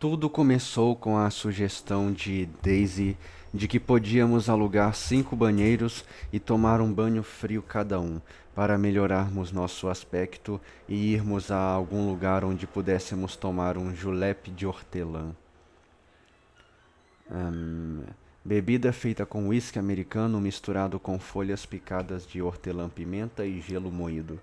Tudo começou com a sugestão de Daisy de que podíamos alugar 5 banheiros e tomar um banho frio cada um, para melhorarmos nosso aspecto e irmos a algum lugar onde pudéssemos tomar um julep de hortelã. Hum, Bebida feita com uísque americano misturado com folhas picadas de hortelã-pimenta e gelo moído.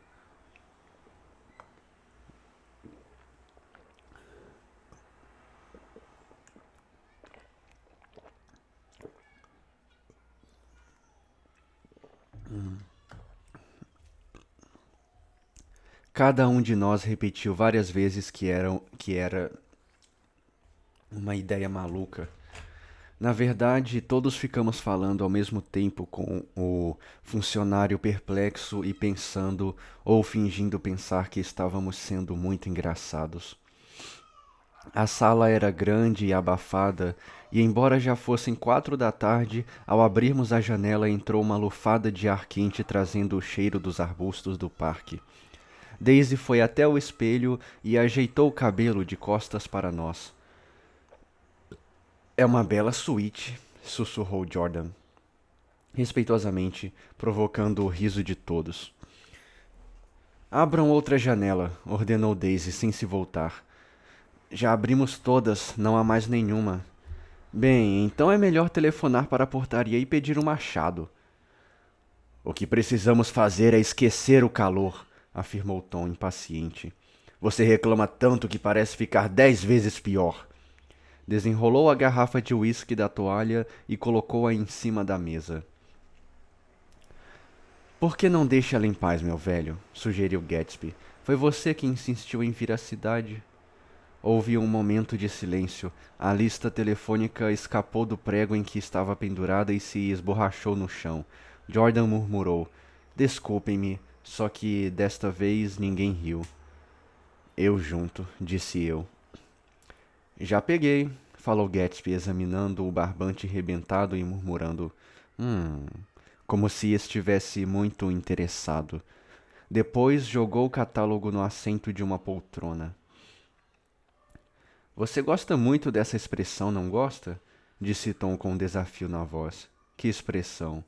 Cada um de nós repetiu várias vezes que era uma ideia maluca. Na verdade, todos ficamos falando ao mesmo tempo com o funcionário perplexo e pensando ou fingindo pensar que estávamos sendo muito engraçados. A sala era grande e abafada, e embora já fossem 4 da tarde, ao abrirmos a janela entrou uma lufada de ar quente trazendo o cheiro dos arbustos do parque. Daisy foi até o espelho e ajeitou o cabelo de costas para nós. É uma bela suíte, sussurrou Jordan, respeitosamente, provocando o riso de todos. Abram outra janela, ordenou Daisy sem se voltar. Já abrimos todas, não há mais nenhuma. Bem, então é melhor telefonar para a portaria e pedir um machado. O que precisamos fazer é esquecer o calor, afirmou Tom impaciente. Você reclama tanto que parece ficar 10 vezes pior. Desenrolou a garrafa de uísque da toalha e colocou-a em cima da mesa. Por que não deixa ela em paz, meu velho? Sugeriu Gatsby. Foi você que insistiu em vir à cidade. Houve um momento de silêncio. A lista telefônica escapou do prego em que estava pendurada e se esborrachou no chão. Jordan murmurou. Desculpem-me, só que desta vez ninguém riu. Eu junto, disse eu. Já peguei, falou Gatsby, examinando o barbante rebentado e murmurando. Como se estivesse muito interessado. Depois jogou o catálogo no assento de uma poltrona. Você gosta muito dessa expressão, não gosta? Disse Tom com desafio na voz. Que expressão?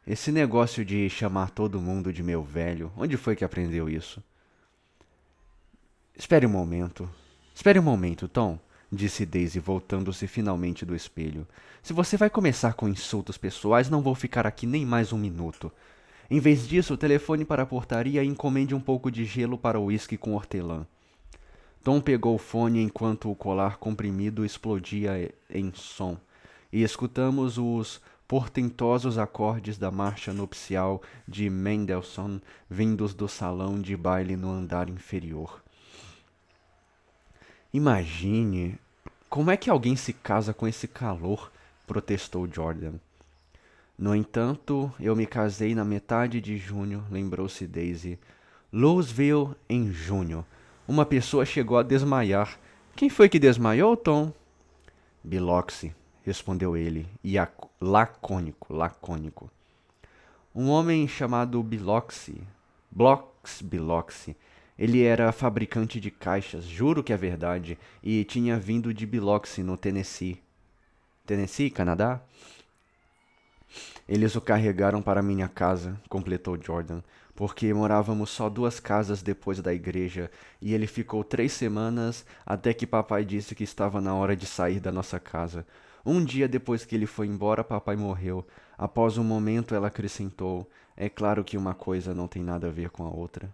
Esse negócio de chamar todo mundo de meu velho, onde foi que aprendeu isso? Espere um momento. Espere um momento, Tom, disse Daisy, voltando-se finalmente do espelho. Se você vai começar com insultos pessoais, não vou ficar aqui nem mais um minuto. Em vez disso, telefone para a portaria e encomende um pouco de gelo para o uísque com hortelã. Tom pegou o fone enquanto o colar comprimido explodia em som, e escutamos os portentosos acordes da marcha nupcial de Mendelssohn vindos do salão de baile no andar inferior. Imagine, como é que alguém se casa com esse calor? Protestou Jordan. No entanto, eu me casei na metade de junho, lembrou-se Daisy. Louisville em junho. Uma pessoa chegou a desmaiar. Quem foi que desmaiou, Tom? Biloxi, respondeu ele, e lacônico. Um homem chamado Biloxi. Ele era fabricante de caixas, juro que é verdade, e tinha vindo de Biloxi, no Tennessee. Tennessee, Canadá? Eles o carregaram para minha casa, completou Jordan, porque morávamos só 2 casas depois da igreja, e ele ficou 3 semanas até que papai disse que estava na hora de sair da nossa casa. Um dia depois que ele foi embora, papai morreu. Após um momento, ela acrescentou: é claro que uma coisa não tem nada a ver com a outra.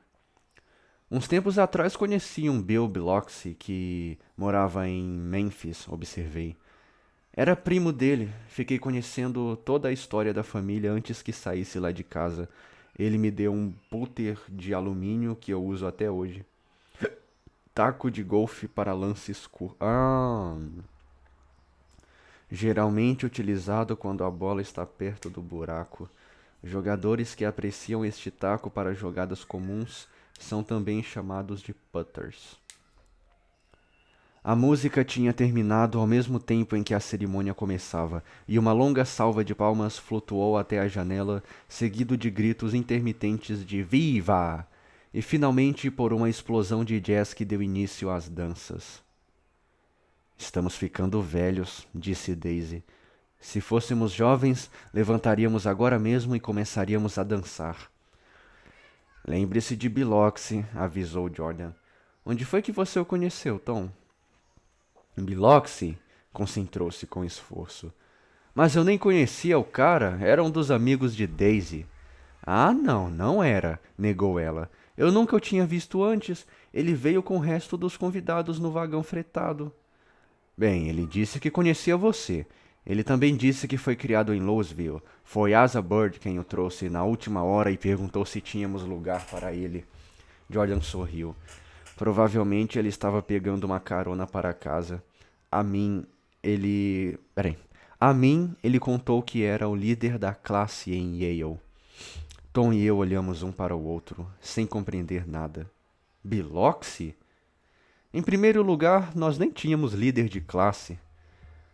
Uns tempos atrás conheci um Bill Biloxi que morava em Memphis, observei. Era primo dele. Fiquei conhecendo toda a história da família antes que saísse lá de casa. Ele me deu um putter de alumínio que eu uso até hoje. Taco de golfe para lances curtos. Geralmente utilizado quando a bola está perto do buraco. Jogadores que apreciam este taco para jogadas comuns são também chamados de putters. A música tinha terminado ao mesmo tempo em que a cerimônia começava, e uma longa salva de palmas flutuou até a janela, seguido de gritos intermitentes de Viva! E finalmente por uma explosão de jazz que deu início às danças. Estamos ficando velhos, disse Daisy. Se fôssemos jovens, levantaríamos agora mesmo e começaríamos a dançar. Lembre-se de Biloxi, avisou Jordan. Onde foi que você o conheceu, Tom? Biloxi? Concentrou-se com esforço. Mas eu nem conhecia o cara, era um dos amigos de Daisy. Ah, não, não era, negou ela. Eu nunca o tinha visto antes. Ele veio com o resto dos convidados no vagão fretado. Bem, ele disse que conhecia você. Ele também disse que foi criado em Louisville. Foi Asa Bird quem o trouxe na última hora e perguntou se tínhamos lugar para ele. Jordan sorriu. Provavelmente ele estava pegando uma carona para casa. A mim, ele. Peraí. A mim, ele contou que era o líder da classe em Yale. Tom e eu olhamos um para o outro, sem compreender nada. Biloxi? Em primeiro lugar, nós nem tínhamos líder de classe.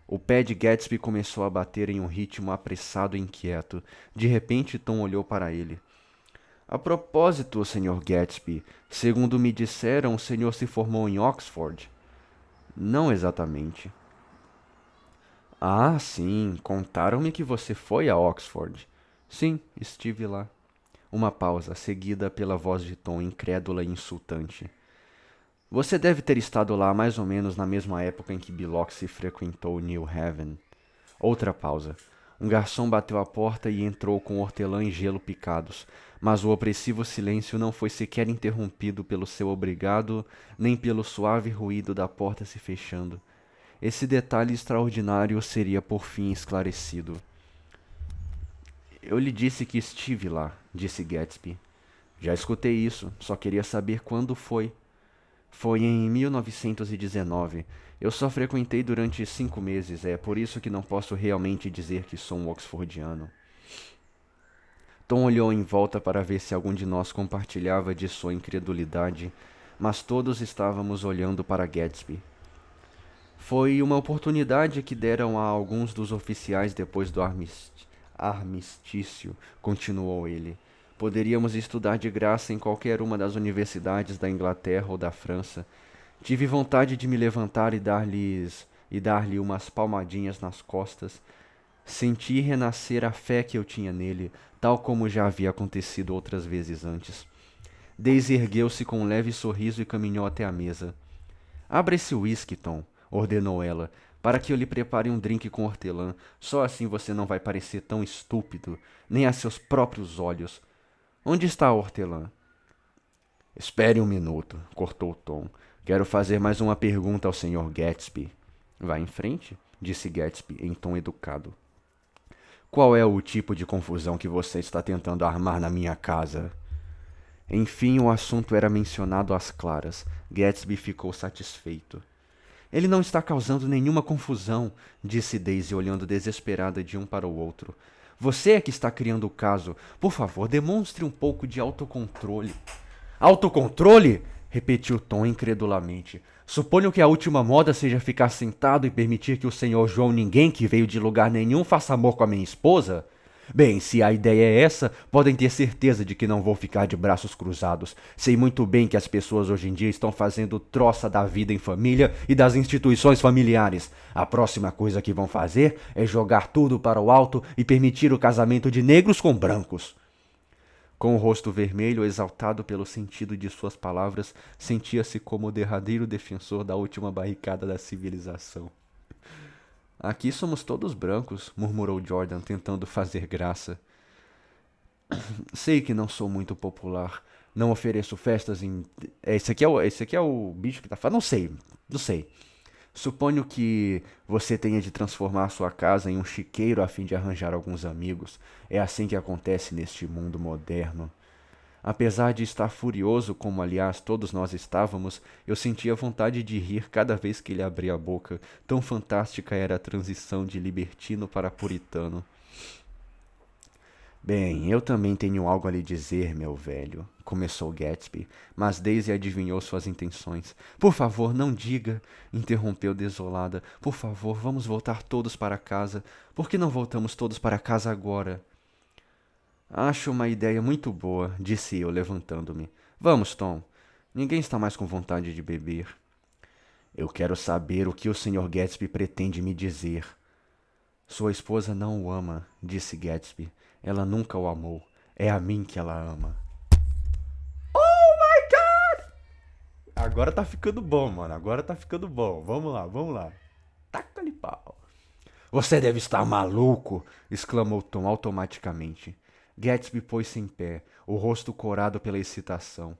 O pé de Gatsby começou a bater em um ritmo apressado e inquieto. De repente, Tom olhou para ele. A propósito, Sr. Gatsby, segundo me disseram, o senhor se formou em Oxford. Não exatamente. Ah, sim, contaram-me que você foi a Oxford. Sim, estive lá. Uma pausa, seguida pela voz de Tom, incrédula e insultante. Você deve ter estado lá mais ou menos na mesma época em que Biloxi frequentou New Haven. Outra pausa. Um garçom bateu à porta e entrou com hortelã e gelo picados, mas o opressivo silêncio não foi sequer interrompido pelo seu obrigado, nem pelo suave ruído da porta se fechando. Esse detalhe extraordinário seria por fim esclarecido. Eu lhe disse que estive lá, disse Gatsby. Já escutei isso, só queria saber quando foi. Foi em 1919. Eu só frequentei durante 5 meses, é por isso que não posso realmente dizer que sou um oxfordiano. Tom olhou em volta para ver se algum de nós compartilhava de sua incredulidade, mas todos estávamos olhando para Gatsby. Foi uma oportunidade que deram a alguns dos oficiais depois do armistício, continuou ele. Poderíamos estudar de graça em qualquer uma das universidades da Inglaterra ou da França. Tive vontade de me levantar e dar-lhe umas palmadinhas nas costas. Senti renascer a fé que eu tinha nele, tal como já havia acontecido outras vezes antes. Daisy ergueu-se com um leve sorriso e caminhou até a mesa. Abra esse uísque, Tom, ordenou ela, para que eu lhe prepare um drink com hortelã. Só assim você não vai parecer tão estúpido, nem a seus próprios olhos. Onde está a hortelã? Espere um minuto, cortou Tom. Quero fazer mais uma pergunta ao Sr. Gatsby. Vá em frente, disse Gatsby em tom educado. Qual é o tipo de confusão que você está tentando armar na minha casa? Enfim, o assunto era mencionado às claras. Gatsby ficou satisfeito. Ele não está causando nenhuma confusão, disse Daisy, olhando desesperada de um para o outro. Você é que está criando o caso. Por favor, demonstre um pouco de autocontrole. Autocontrole? Repetiu Tom incredulamente. Suponho que a última moda seja ficar sentado e permitir que o senhor João Ninguém, que veio de lugar nenhum, faça amor com a minha esposa? Bem, se a ideia é essa, podem ter certeza de que não vou ficar de braços cruzados. Sei muito bem que as pessoas hoje em dia estão fazendo troça da vida em família e das instituições familiares. A próxima coisa que vão fazer é jogar tudo para o alto e permitir o casamento de negros com brancos. Com o rosto vermelho, exaltado pelo sentido de suas palavras, sentia-se como o derradeiro defensor da última barricada da civilização. Aqui somos todos brancos, murmurou Jordan, tentando fazer graça. Sei que não sou muito popular. Não ofereço festas em. Esse aqui é o bicho que tá falando. Não sei. Suponho que você tenha de transformar sua casa em um chiqueiro a fim de arranjar alguns amigos. É assim que acontece neste mundo moderno. Apesar de estar furioso, como aliás todos nós estávamos, eu sentia vontade de rir cada vez que ele abria a boca. Tão fantástica era a transição de libertino para puritano. Bem, eu também tenho algo a lhe dizer, meu velho, começou Gatsby, mas Daisy adivinhou suas intenções. Por favor, não diga, interrompeu desolada. Por favor, vamos voltar todos para casa. Por que não voltamos todos para casa agora? Acho uma ideia muito boa, disse eu, levantando-me. Vamos, Tom. Ninguém está mais com vontade de beber. Eu quero saber o que o Sr. Gatsby pretende me dizer. Sua esposa não o ama, disse Gatsby. Ela nunca o amou. É a mim que ela ama. Oh my God! Agora tá ficando bom, mano. Agora tá ficando bom. Vamos lá, vamos lá. Taca-lhe pau. Você deve estar maluco! Exclamou Tom automaticamente. Gatsby pôs-se em pé, o rosto corado pela excitação.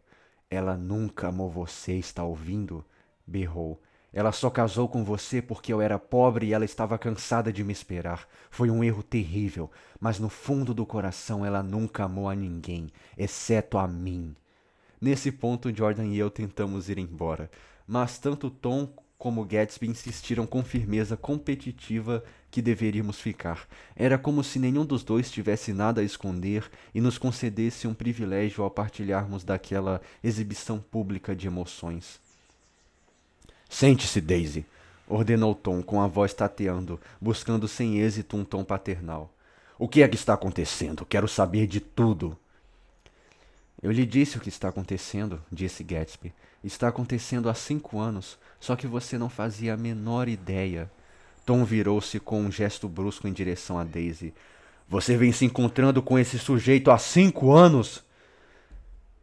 Ela nunca amou você, está ouvindo? Berrou. Ela só casou com você porque eu era pobre e ela estava cansada de me esperar. Foi um erro terrível, mas no fundo do coração ela nunca amou a ninguém, exceto a mim. Nesse ponto, Jordan e eu tentamos ir embora, mas tanto Tom como Gatsby insistiram com firmeza competitiva que deveríamos ficar. Era como se nenhum dos dois tivesse nada a esconder e nos concedesse um privilégio ao partilharmos daquela exibição pública de emoções. Sente-se, Daisy, ordenou Tom com a voz tateando, buscando sem êxito um tom paternal. O que é que está acontecendo? Quero saber de tudo. Eu lhe disse o que está acontecendo, disse Gatsby. Está acontecendo há 5 anos, só que você não fazia a menor ideia. Tom virou-se com um gesto brusco em direção a Daisy. Você vem se encontrando com esse sujeito há 5 anos?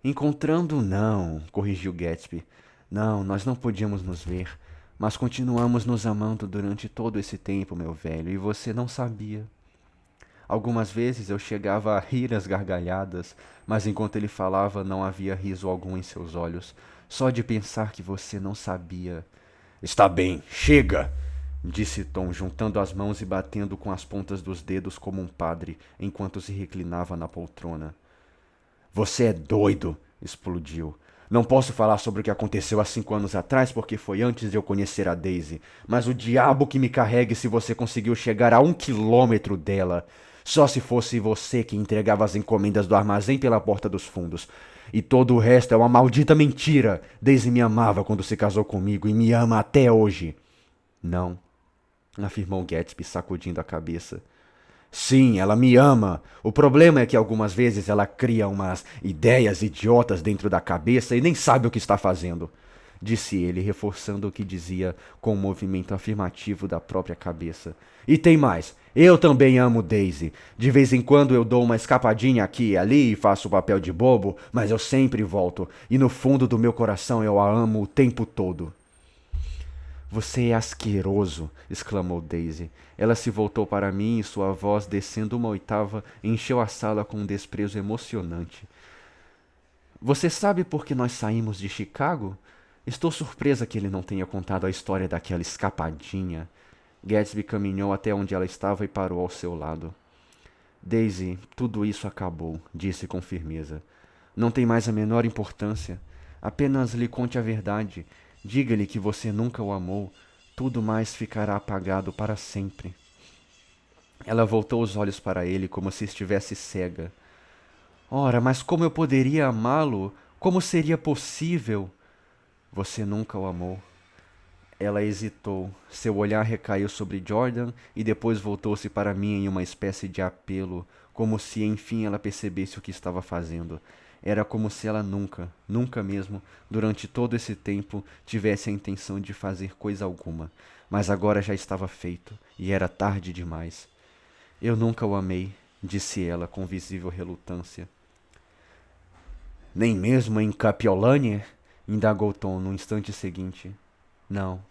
Encontrando não, corrigiu Gatsby. Não, nós não podíamos nos ver, mas continuamos nos amando durante todo esse tempo, meu velho, e você não sabia. Algumas vezes eu chegava a rir às gargalhadas, mas enquanto ele falava não havia riso algum em seus olhos, só de pensar que você não sabia. Está bem, chega! Disse Tom, juntando as mãos e batendo com as pontas dos dedos como um padre, enquanto se reclinava na poltrona. Você é doido! Explodiu. Não posso falar sobre o que aconteceu há 5 anos atrás, porque foi antes de eu conhecer a Daisy. Mas o diabo que me carregue se você conseguiu chegar a 1 quilômetro dela. Só se fosse você que entregava as encomendas do armazém pela porta dos fundos. E todo o resto é uma maldita mentira. Daisy me amava quando se casou comigo e me ama até hoje. Não, afirmou Gatsby, sacudindo a cabeça. Sim, ela me ama. O problema é que algumas vezes ela cria umas ideias idiotas dentro da cabeça e nem sabe o que está fazendo, disse ele, reforçando o que dizia com um movimento afirmativo da própria cabeça. E tem mais. Eu também amo Daisy. De vez em quando eu dou uma escapadinha aqui e ali e faço o papel de bobo, mas eu sempre volto. E no fundo do meu coração eu a amo o tempo todo. Você é asqueroso, exclamou Daisy. Ela se voltou para mim e sua voz, descendo 1 octava, encheu a sala com um desprezo emocionante. Você sabe por que nós saímos de Chicago? Estou surpresa que ele não tenha contado a história daquela escapadinha. Gatsby caminhou até onde ela estava e parou ao seu lado. Daisy, tudo isso acabou, disse com firmeza. Não tem mais a menor importância. Apenas lhe conte a verdade. Diga-lhe que você nunca o amou. Tudo mais ficará apagado para sempre. Ela voltou os olhos para ele como se estivesse cega. Ora, mas como eu poderia amá-lo? Como seria possível? Você nunca o amou. Ela hesitou. Seu olhar recaiu sobre Jordan e depois voltou-se para mim em uma espécie de apelo, como se enfim ela percebesse o que estava fazendo. Era como se ela nunca, nunca mesmo, durante todo esse tempo, tivesse a intenção de fazer coisa alguma. Mas agora já estava feito, e era tarde demais. Eu nunca o amei, disse ela com visível relutância. Nem mesmo em Capiolânia? Indagou Tom no instante seguinte. Não.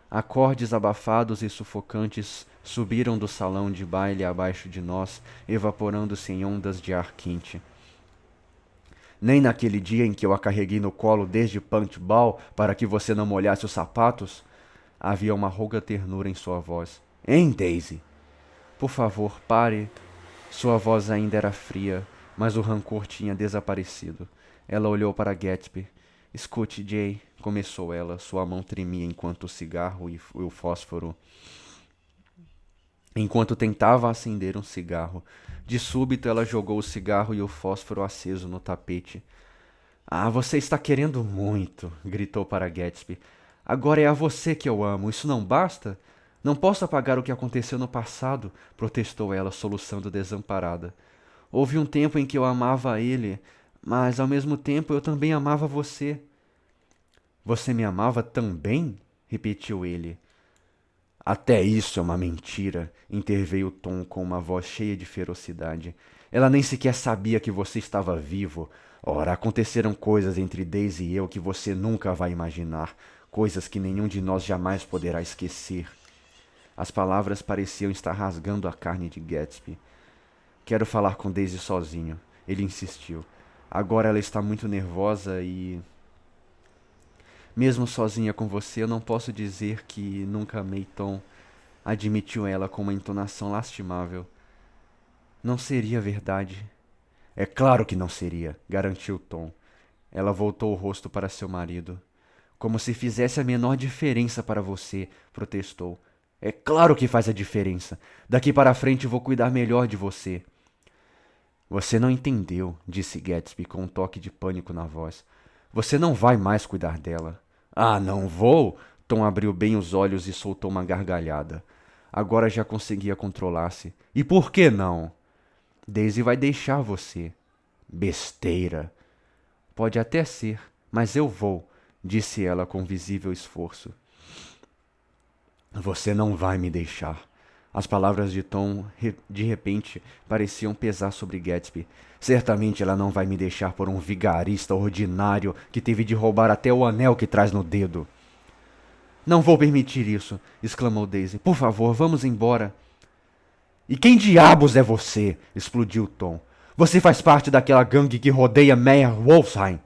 Acordes abafados e sufocantes subiram do salão de baile abaixo de nós, evaporando-se em ondas de ar quente. Nem naquele dia em que eu a carreguei no colo desde Punchball para que você não molhasse os sapatos? Havia uma rouca ternura em sua voz. Hein, Daisy? Por favor, pare. Sua voz ainda era fria, mas o rancor tinha desaparecido. Ela olhou para Gatsby. Escute, Jay, começou ela. Sua mão tremia enquanto o cigarro e o fósforo... Enquanto tentava acender um cigarro. De súbito ela jogou o cigarro e o fósforo aceso no tapete. Ah, você está querendo muito, gritou para Gatsby. Agora é a você que eu amo, isso não basta? Não posso apagar o que aconteceu no passado, protestou ela, soluçando desamparada. Houve um tempo em que eu amava ele, mas ao mesmo tempo eu também amava você. Você me amava também? repetiu ele. Até isso é uma mentira, interveio Tom com uma voz cheia de ferocidade. Ela nem sequer sabia que você estava vivo. Ora, aconteceram coisas entre Daisy e eu que você nunca vai imaginar, coisas que nenhum de nós jamais poderá esquecer. As palavras pareciam estar rasgando a carne de Gatsby. Quero falar com Daisy sozinho, ele insistiu. Agora ela está muito nervosa e... Mesmo sozinha com você, eu não posso dizer que nunca amei Tom, admitiu ela com uma entonação lastimável. Não seria verdade. É claro que não seria, garantiu Tom. Ela voltou o rosto para seu marido. Como se fizesse a menor diferença para você, protestou. É claro que faz a diferença. Daqui para frente vou cuidar melhor de você. Você não entendeu, disse Gatsby com um toque de pânico na voz. Você não vai mais cuidar dela. Ah, não vou? Tom abriu bem os olhos e soltou uma gargalhada. Agora já conseguia controlar-se. E por que não? Daisy vai deixar você. Besteira. Pode até ser, mas eu vou, disse ela com visível esforço. Você não vai me deixar. As palavras de Tom, de repente, pareciam pesar sobre Gatsby. Certamente ela não vai me deixar por um vigarista ordinário que teve de roubar até o anel que traz no dedo. Não vou permitir isso, exclamou Daisy. Por favor, vamos embora. E quem diabos é você? Explodiu Tom. Você faz parte daquela gangue que rodeia Meyer Wolfsheim.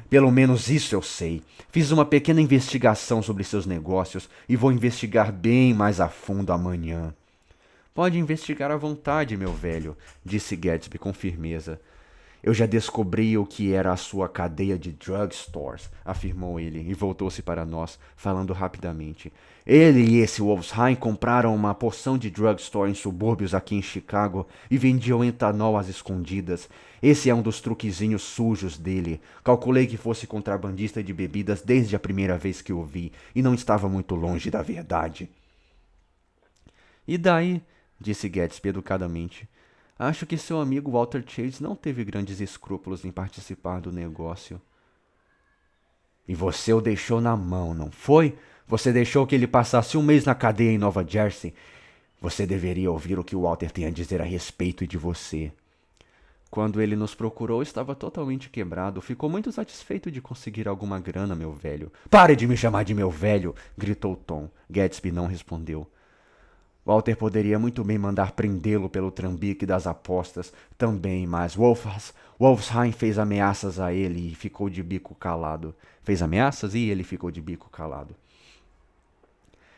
Pelo menos isso eu sei. Fiz uma pequena investigação sobre seus negócios e vou investigar bem mais a fundo amanhã. Pode investigar à vontade, meu velho, disse Gatsby com firmeza. Eu já descobri o que era a sua cadeia de drugstores, afirmou ele, e voltou-se para nós, falando rapidamente. Ele e esse Wolfsheim compraram uma porção de drugstore em subúrbios aqui em Chicago e vendiam etanol às escondidas. Esse é um dos truquezinhos sujos dele. Calculei que fosse contrabandista de bebidas desde a primeira vez que o vi, e não estava muito longe da verdade. E daí? Disse Gatsby educadamente. Acho que seu amigo Walter Chase não teve grandes escrúpulos em participar do negócio. E você o deixou na mão, não foi? Você deixou que ele passasse um mês na cadeia em Nova Jersey. Você deveria ouvir o que o Walter tem a dizer a respeito de você. Quando ele nos procurou, estava totalmente quebrado. Ficou muito satisfeito de conseguir alguma grana, meu velho. Pare de me chamar de meu velho! Gritou Tom. Gatsby não respondeu. Walter poderia muito bem mandar prendê-lo pelo trambique das apostas também, mas Wolfsheim fez ameaças a ele e ficou de bico calado. Fez ameaças e ele ficou de bico calado.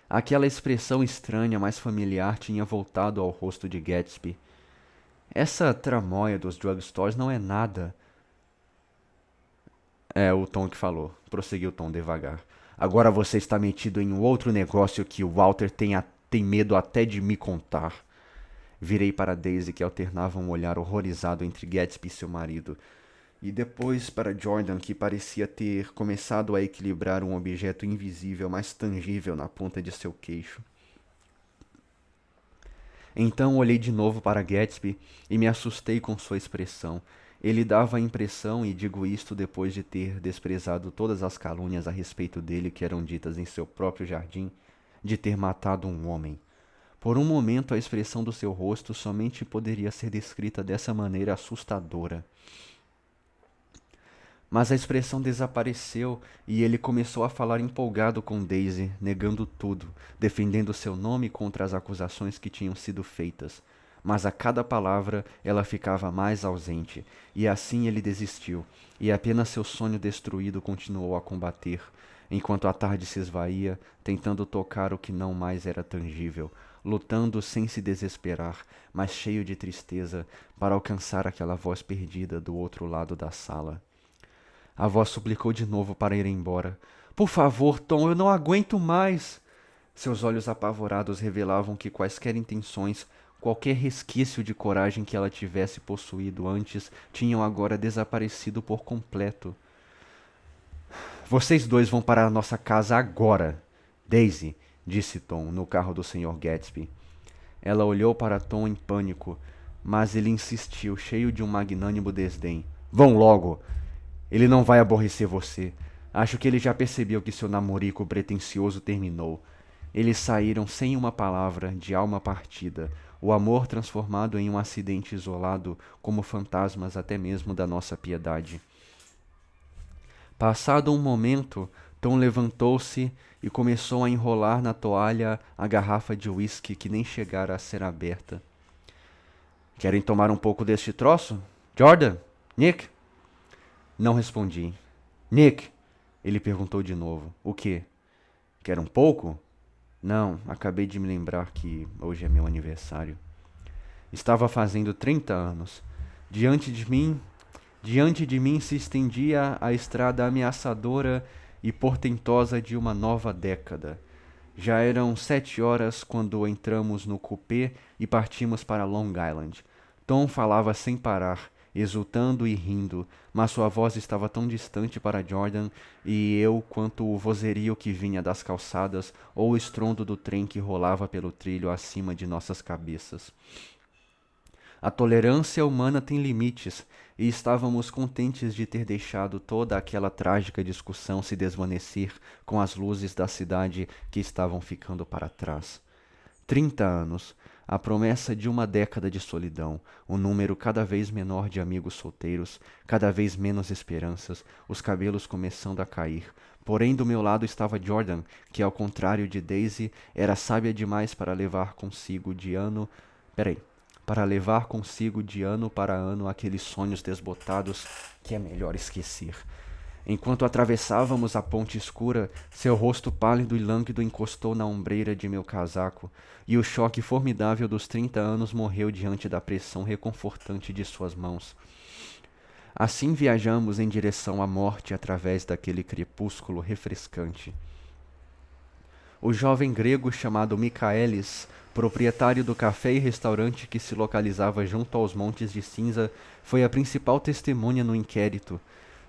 Aquela expressão estranha, mas familiar, tinha voltado ao rosto de Gatsby. Essa tramóia dos drugstores não é nada. É o Tom que falou, prosseguiu Tom devagar. Agora você está metido em um outro negócio que o Walter tem medo até de me contar. Virei para Daisy, que alternava um olhar horrorizado entre Gatsby e seu marido, e depois para Jordan, que parecia ter começado a equilibrar um objeto invisível, mas tangível na ponta de seu queixo. Então olhei de novo para Gatsby e me assustei com sua expressão. Ele dava a impressão, e digo isto depois de ter desprezado todas as calúnias a respeito dele que eram ditas em seu próprio jardim, de ter matado um homem. Por um momento a expressão do seu rosto somente poderia ser descrita dessa maneira assustadora. Mas a expressão desapareceu e ele começou a falar empolgado com Daisy, negando tudo, defendendo seu nome contra as acusações que tinham sido feitas. Mas a cada palavra ela ficava mais ausente, e assim ele desistiu, e apenas seu sonho destruído continuou a combater, enquanto a tarde se esvaía, tentando tocar o que não mais era tangível, lutando sem se desesperar, mas cheio de tristeza, para alcançar aquela voz perdida do outro lado da sala. A voz suplicou de novo para ir embora. Por favor, Tom, eu não aguento mais! Seus olhos apavorados revelavam que quaisquer intenções, qualquer resquício de coragem que ela tivesse possuído antes, tinham agora desaparecido por completo. Vocês dois vão para a nossa casa agora, Daisy, disse Tom, no carro do Sr. Gatsby. Ela olhou para Tom em pânico, mas ele insistiu, cheio de um magnânimo desdém. Vão logo! Ele não vai aborrecer você. Acho que ele já percebeu que seu namorico pretensioso terminou. Eles saíram sem uma palavra, de alma partida, o amor transformado em um acidente isolado, como fantasmas até mesmo da nossa piedade. Passado um momento, Tom levantou-se e começou a enrolar na toalha a garrafa de uísque que nem chegara a ser aberta. Querem tomar um pouco deste troço? Jordan? Nick? Não respondi. Nick? Ele perguntou de novo. O quê? Quer um pouco? Não, acabei de me lembrar que hoje é meu aniversário. Estava fazendo 30 anos. Diante de mim, diante de mim se estendia a estrada ameaçadora e portentosa de uma nova década. Já eram 7 horas quando entramos no coupé e partimos para Long Island. Tom falava sem parar, exultando e rindo, mas sua voz estava tão distante para Jordan e eu quanto o vozerio que vinha das calçadas ou o estrondo do trem que rolava pelo trilho acima de nossas cabeças. A tolerância humana tem limites, e estávamos contentes de ter deixado toda aquela trágica discussão se desvanecer com as luzes da cidade que estavam ficando para trás. 30 anos, a promessa de uma década de solidão, um número cada vez menor de amigos solteiros, cada vez menos esperanças, os cabelos começando a cair. Porém, do meu lado estava Jordan, que, ao contrário de Daisy, era sábia demais para levar consigo de ano. Peraí. Para levar consigo de ano para ano aqueles sonhos desbotados que é melhor esquecer. Enquanto atravessávamos a ponte escura, seu rosto pálido e lânguido encostou na ombreira de meu casaco, e o choque formidável dos 30 anos morreu diante da pressão reconfortante de suas mãos. Assim viajamos em direção à morte através daquele crepúsculo refrescante. O jovem grego chamado Michaelis, proprietário do café e restaurante que se localizava junto aos Montes de Cinza, foi a principal testemunha no inquérito.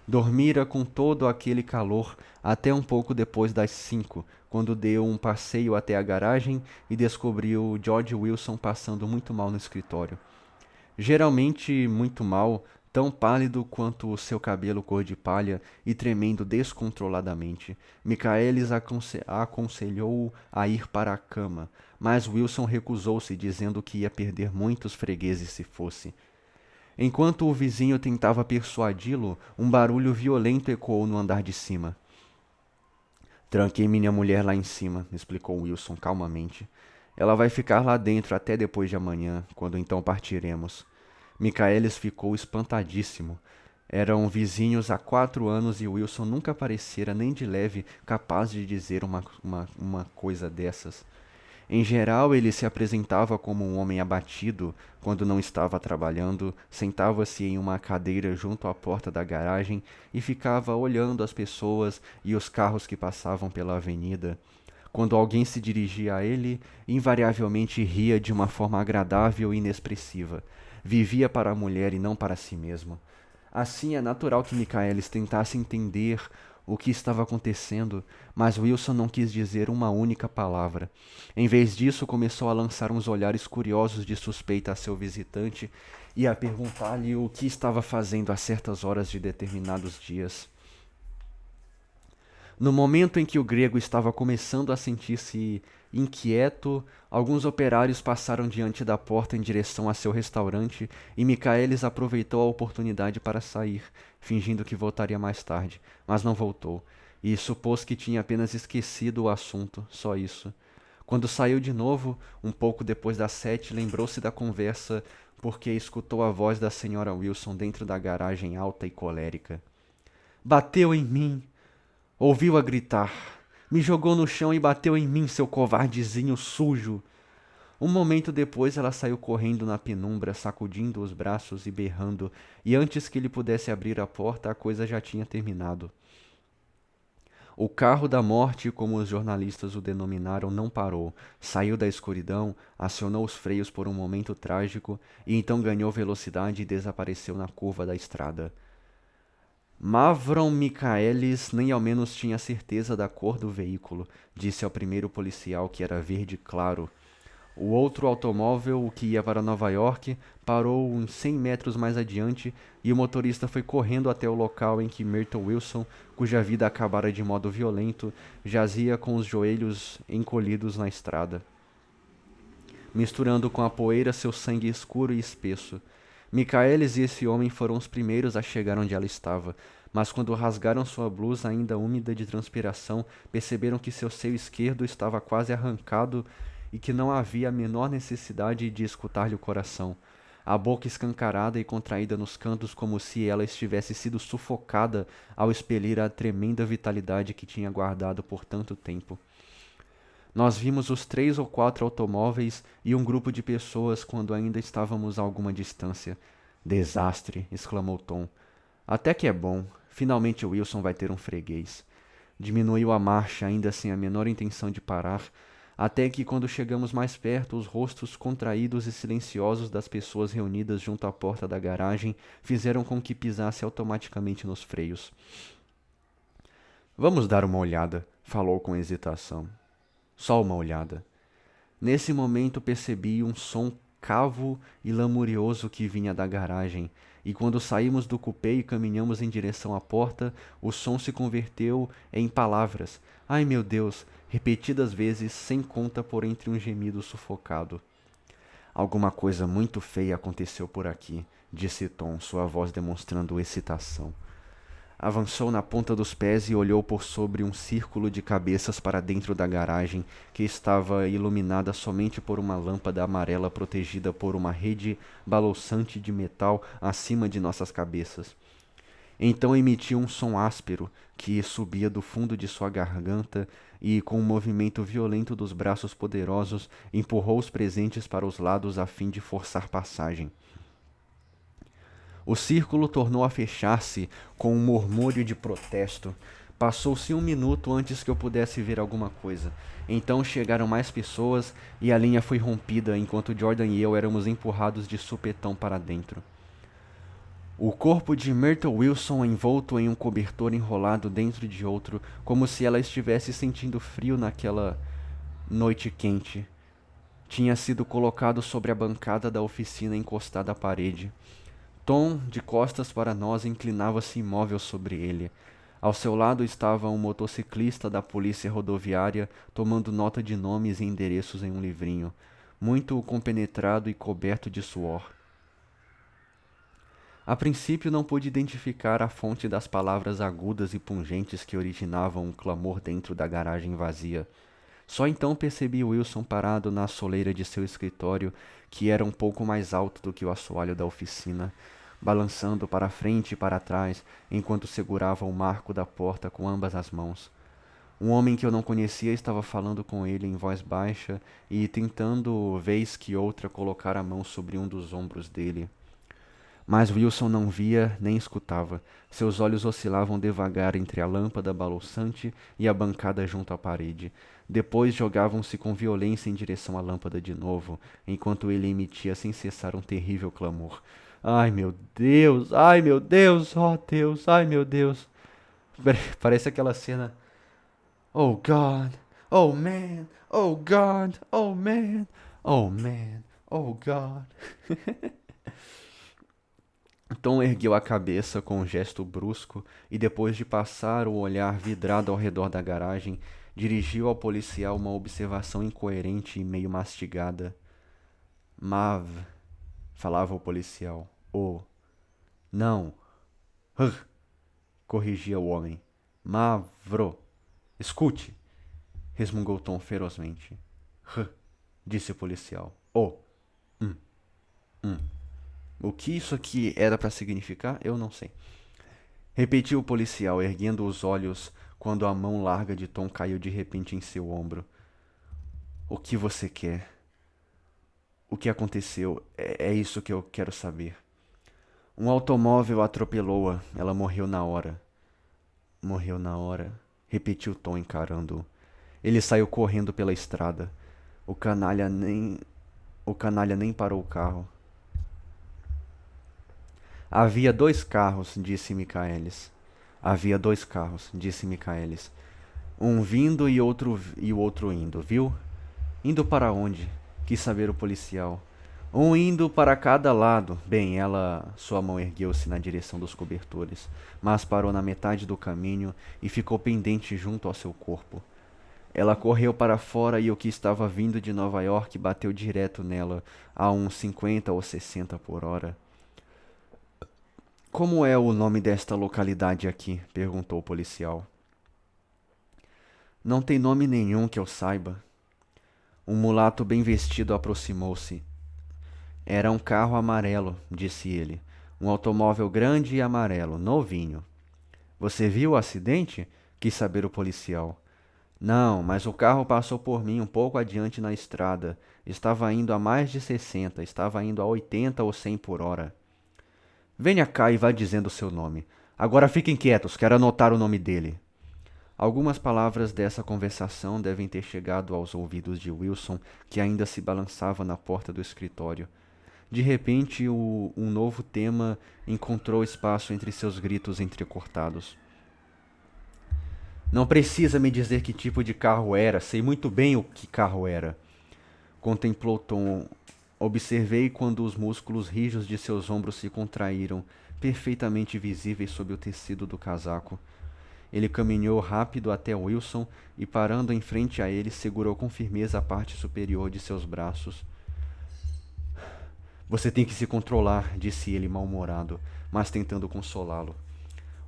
Dormira com todo aquele calor até um pouco depois das 5, quando deu um passeio até a garagem e descobriu George Wilson passando muito mal no escritório. Geralmente muito mal, tão pálido quanto o seu cabelo cor de palha e tremendo descontroladamente. Michaelis aconselhou-o a ir para a cama, mas Wilson recusou-se, dizendo que ia perder muitos fregueses se fosse. Enquanto o vizinho tentava persuadi-lo, um barulho violento ecoou no andar de cima. Tranquei minha mulher lá em cima, explicou Wilson calmamente. Ela vai ficar lá dentro até depois de amanhã, quando então partiremos. Michaelis ficou espantadíssimo. Eram vizinhos há 4 anos e Wilson nunca parecera nem de leve capaz de dizer uma coisa dessas. Em geral, ele se apresentava como um homem abatido quando não estava trabalhando, sentava-se em uma cadeira junto à porta da garagem e ficava olhando as pessoas e os carros que passavam pela avenida. Quando alguém se dirigia a ele, invariavelmente ria de uma forma agradável e inexpressiva. Vivia para a mulher e não para si mesmo. Assim, é natural que Michaelis tentasse entender o que estava acontecendo, mas Wilson não quis dizer uma única palavra. Em vez disso, começou a lançar uns olhares curiosos de suspeita a seu visitante e a perguntar-lhe o que estava fazendo a certas horas de determinados dias. No momento em que o grego estava começando a sentir-se inquieto, alguns operários passaram diante da porta em direção a seu restaurante e Michaelis aproveitou a oportunidade para sair, fingindo que voltaria mais tarde, mas não voltou, e supôs que tinha apenas esquecido o assunto, só isso. Quando saiu de novo, um pouco depois das 7, lembrou-se da conversa porque escutou a voz da senhora Wilson dentro da garagem alta e colérica. Bateu em mim! Ouviu-a gritar. Me jogou no chão e bateu em mim, seu covardezinho sujo. Um momento depois ela saiu correndo na penumbra, sacudindo os braços e berrando, e antes que ele pudesse abrir a porta, a coisa já tinha terminado. O carro da morte, como os jornalistas o denominaram, não parou. Saiu da escuridão, acionou os freios por um momento trágico, e então ganhou velocidade e desapareceu na curva da estrada. Mavron Michaelis nem ao menos tinha certeza da cor do veículo, disse ao primeiro policial que era verde claro. O outro automóvel, o que ia para Nova York, parou uns 100 metros mais adiante e o motorista foi correndo até o local em que Myrtle Wilson, cuja vida acabara de modo violento, jazia com os joelhos encolhidos na estrada, misturando com a poeira seu sangue escuro e espesso. Michaelis e esse homem foram os primeiros a chegar onde ela estava, mas quando rasgaram sua blusa ainda úmida de transpiração, perceberam que seu seio esquerdo estava quase arrancado e que não havia a menor necessidade de escutar-lhe o coração. A boca escancarada e contraída nos cantos como se ela estivesse sido sufocada ao expelir a tremenda vitalidade que tinha guardado por tanto tempo. Nós vimos os 3 ou 4 automóveis e um grupo de pessoas quando ainda estávamos a alguma distância. Desastre! Exclamou Tom. Até que é bom. Finalmente Wilson vai ter um freguês. Diminuiu a marcha, ainda sem a menor intenção de parar, até que, quando chegamos mais perto, os rostos contraídos e silenciosos das pessoas reunidas junto à porta da garagem fizeram com que pisasse automaticamente nos freios. Vamos dar uma olhada, falou com hesitação. Só uma olhada. Nesse momento percebi um som cavo e lamurioso que vinha da garagem, e quando saímos do cupê e caminhamos em direção à porta, o som se converteu em palavras. Ai meu Deus! Repetidas vezes, sem conta por entre um gemido sufocado. Alguma coisa muito feia aconteceu por aqui, disse Tom, sua voz demonstrando excitação. Avançou na ponta dos pés e olhou por sobre um círculo de cabeças para dentro da garagem, que estava iluminada somente por uma lâmpada amarela protegida por uma rede balouçante de metal acima de nossas cabeças. Então emitiu um som áspero que subia do fundo de sua garganta e, com um movimento violento dos braços poderosos, empurrou os presentes para os lados a fim de forçar passagem. O círculo tornou a fechar-se com um murmúrio de protesto. Passou-se 1 minuto antes que eu pudesse ver alguma coisa. Então chegaram mais pessoas e a linha foi rompida enquanto Jordan e eu éramos empurrados de supetão para dentro. O corpo de Myrtle Wilson envolto em um cobertor enrolado dentro de outro, como se ela estivesse sentindo frio naquela noite quente, tinha sido colocado sobre a bancada da oficina encostada à parede. Tom, de costas para nós, inclinava-se imóvel sobre ele. Ao seu lado estava um motociclista da polícia rodoviária, tomando nota de nomes e endereços em um livrinho, muito compenetrado e coberto de suor. A princípio não pude identificar a fonte das palavras agudas e pungentes que originavam um clamor dentro da garagem vazia. Só então percebi Wilson parado na soleira de seu escritório, que era um pouco mais alto do que o assoalho da oficina, balançando para frente e para trás, enquanto segurava o marco da porta com ambas as mãos. Um homem que eu não conhecia estava falando com ele em voz baixa e tentando, vez que outra, colocar a mão sobre um dos ombros dele. Mas Wilson não via nem escutava. Seus olhos oscilavam devagar entre a lâmpada balouçante e a bancada junto à parede. Depois jogavam-se com violência em direção à lâmpada de novo, enquanto ele emitia sem cessar um terrível clamor. Ai, meu Deus! Ai, meu Deus! Oh, Deus! Ai, meu Deus! Parece aquela cena. Oh, God! Oh, man! Oh, God! Oh, man! Oh, man! Oh, God! Tom ergueu a cabeça com um gesto brusco e, depois de passar o olhar vidrado ao redor da garagem, dirigiu ao policial uma observação incoerente e meio mastigada. Mav, falava o policial. Oh, não. Corrigia o homem. Mavro. Escute, resmungou Tom ferozmente. Disse o policial. Oh, hum. O que isso aqui era para significar, eu não sei. Repetiu o policial, erguendo os olhos quando a mão larga de Tom caiu de repente em seu ombro. O que você quer? O que aconteceu? É isso que eu quero saber. Um automóvel atropelou-a. Ela morreu na hora. Morreu na hora, repetiu Tom encarando-o. Ele saiu correndo pela estrada. O canalha nem parou o carro. Havia 2 carros, disse Michaelis. Havia 2 carros, disse Michaelis. Um vindo e o outro indo, viu? Indo para onde? quis saber o policial. Indo para cada lado. Bem, sua mão ergueu-se na direção dos cobertores, mas parou na metade do caminho e ficou pendente junto ao seu corpo. Ela correu para fora e o que estava vindo de Nova York bateu direto nela, a uns 50 ou 60 por hora. Como é o nome desta localidade aqui? Perguntou o policial. Não tem nome nenhum que eu saiba. Um mulato bem vestido aproximou-se. Era um carro amarelo, disse ele. Um automóvel grande e amarelo, novinho. Você viu o acidente? Quis saber o policial. Não, mas o carro passou por mim um pouco adiante na estrada. Estava indo a mais de 60, estava indo a 80 ou 100 por hora. Venha cá e vá dizendo o seu nome. Agora fiquem quietos, quero anotar o nome dele. Algumas palavras dessa conversação devem ter chegado aos ouvidos de Wilson, que ainda se balançava na porta do escritório. De repente, um novo tema encontrou espaço entre seus gritos entrecortados. Não precisa me dizer que tipo de carro era, sei muito bem o que carro era. Contemplou Tom. Observei quando os músculos rijos de seus ombros se contraíram, perfeitamente visíveis sob o tecido do casaco. Ele caminhou rápido até Wilson e, parando em frente a ele, segurou com firmeza a parte superior de seus braços. Você tem que se controlar, disse ele mal-humorado, mas tentando consolá-lo.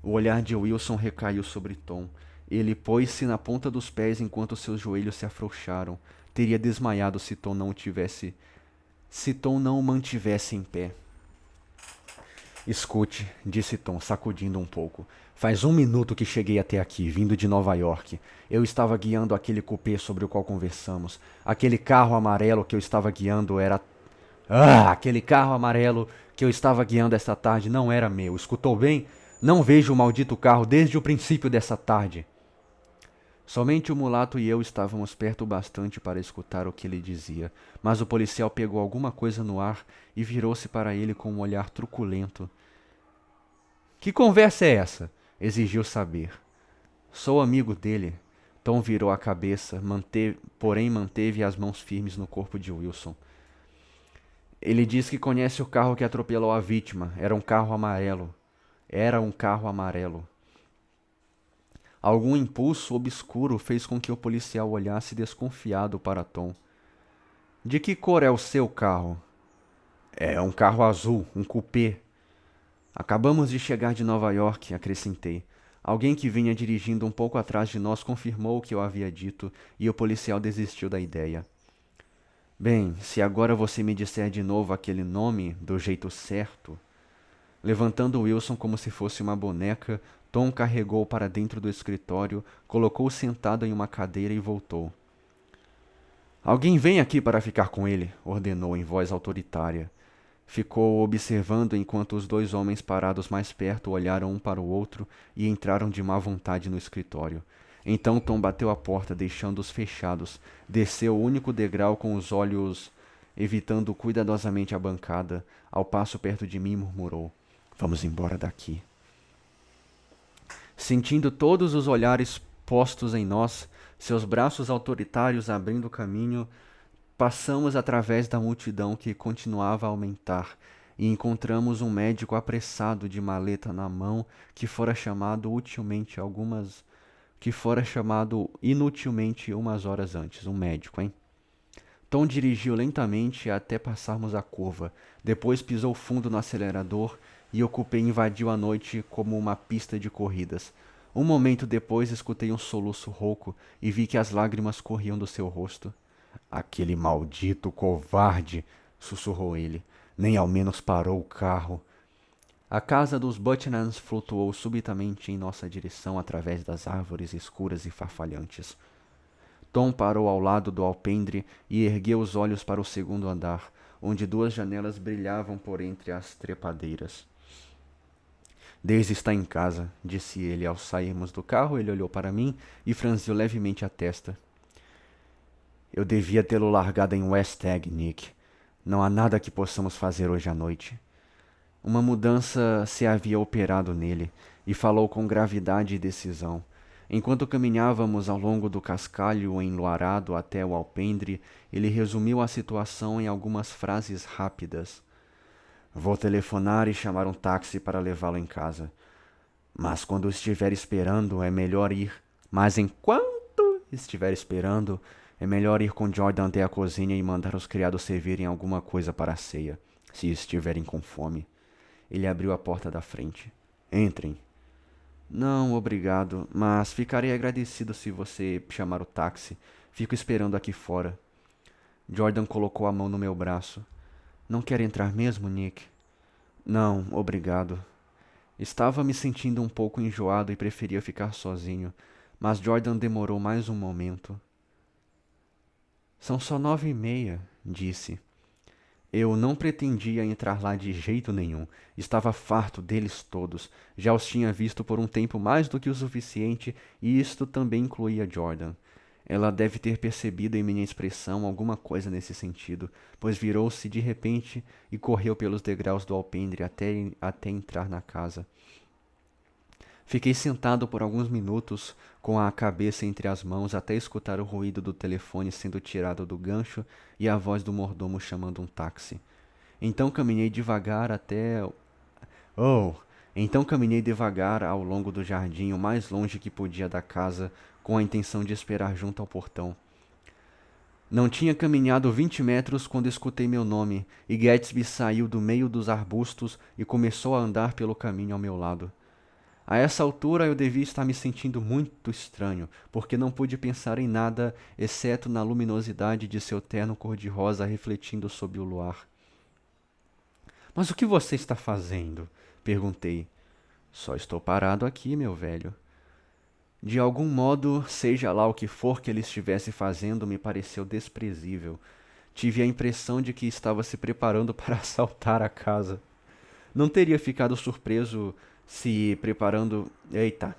O olhar de Wilson recaiu sobre Tom. Ele pôs-se na ponta dos pés enquanto seus joelhos se afrouxaram. Teria desmaiado se Tom não o mantivesse em pé. Escute, disse Tom, sacudindo um pouco. Faz 1 minuto que cheguei até aqui, vindo de Nova York. Eu estava guiando aquele coupé sobre o qual conversamos. Aquele carro amarelo que eu estava guiando era... aquele carro amarelo que eu estava guiando esta tarde não era meu. Escutou bem? Não vejo o maldito carro desde o princípio dessa tarde. Somente o mulato e eu estávamos perto o bastante para escutar o que ele dizia, mas o policial pegou alguma coisa no ar e virou-se para ele com um olhar truculento. Que conversa é essa? Exigiu saber. Sou amigo dele. Tom virou a cabeça, porém manteve as mãos firmes no corpo de Wilson. Ele diz que conhece o carro que atropelou a vítima. Era um carro amarelo. Algum impulso obscuro fez com que o policial olhasse desconfiado para Tom. De que cor é o seu carro? É um carro azul, um coupé. Acabamos de chegar de Nova York, acrescentei. Alguém que vinha dirigindo um pouco atrás de nós confirmou o que eu havia dito e o policial desistiu da ideia. Bem, se agora você me disser de novo aquele nome do jeito certo... Levantando Wilson como se fosse uma boneca, Tom carregou para dentro do escritório, colocou-o sentado em uma cadeira e voltou. Alguém vem aqui para ficar com ele, ordenou em voz autoritária. Ficou observando enquanto os 2 homens parados mais perto olharam um para o outro e entraram de má vontade no escritório. Então Tom bateu a porta, deixando-os fechados, desceu o único degrau com os olhos evitando cuidadosamente a bancada. Ao passo perto de mim, murmurou. Vamos embora daqui. Sentindo todos os olhares postos em nós, seus braços autoritários abrindo caminho, passamos através da multidão que continuava a aumentar e encontramos um médico apressado de maleta na mão que fora chamado inutilmente umas horas antes. Um médico, hein? Tom dirigiu lentamente até passarmos a curva. Depois pisou fundo no acelerador e o coupé invadiu a noite como uma pista de corridas. Um momento depois escutei um soluço rouco e vi que as lágrimas corriam do seu rosto. Aquele maldito covarde, sussurrou ele. Nem ao menos parou o carro. A casa dos Buchanans flutuou subitamente em nossa direção através das árvores escuras e farfalhantes. Tom parou ao lado do alpendre e ergueu os olhos para o segundo andar, onde 2 janelas brilhavam por entre as trepadeiras. Daisy está em casa, disse ele ao sairmos do carro. Ele olhou para mim e franziu levemente a testa. Eu devia tê-lo largado em West Egg, Nick. Não há nada que possamos fazer hoje à noite. Uma mudança se havia operado nele, e falou com gravidade e decisão. Enquanto caminhávamos ao longo do cascalho enluarado até o alpendre, ele resumiu a situação em algumas frases rápidas. Vou telefonar e chamar um táxi para levá-lo em casa. Mas quando estiver esperando, é melhor ir. Mas enquanto estiver esperando, é melhor ir com Jordan até a cozinha e mandar os criados servirem alguma coisa para a ceia, se estiverem com fome. Ele abriu a porta da frente. Entrem. Não, obrigado, mas ficarei agradecido se você chamar o táxi. Fico esperando aqui fora. Jordan colocou a mão no meu braço. Não quer entrar mesmo, Nick? Não, obrigado. Estava me sentindo um pouco enjoado e preferia ficar sozinho, mas Jordan demorou mais um momento. São só 9h30, disse. Eu não pretendia entrar lá de jeito nenhum. Estava farto deles todos. Já os tinha visto por um tempo mais do que o suficiente, e isto também incluía Jordan. Ela deve ter percebido em minha expressão alguma coisa nesse sentido, pois virou-se de repente e correu pelos degraus do alpendre até entrar na casa. Fiquei sentado por alguns minutos, com a cabeça entre as mãos, até escutar o ruído do telefone sendo tirado do gancho e a voz do mordomo chamando um táxi. Então caminhei devagar até... Oh! Então caminhei devagar ao longo do jardim, o mais longe que podia da casa, com a intenção de esperar junto ao portão. Não tinha caminhado 20 metros quando escutei meu nome, e Gatsby saiu do meio dos arbustos e começou a andar pelo caminho ao meu lado. A essa altura eu devia estar me sentindo muito estranho, porque não pude pensar em nada exceto na luminosidade de seu terno cor-de-rosa refletindo sob o luar. Mas o que você está fazendo? Perguntei. Só estou parado aqui, meu velho. De algum modo, seja lá o que for que ele estivesse fazendo, me pareceu desprezível. Tive a impressão de que estava se preparando para assaltar a casa. Não teria ficado surpreso se preparando. Eita!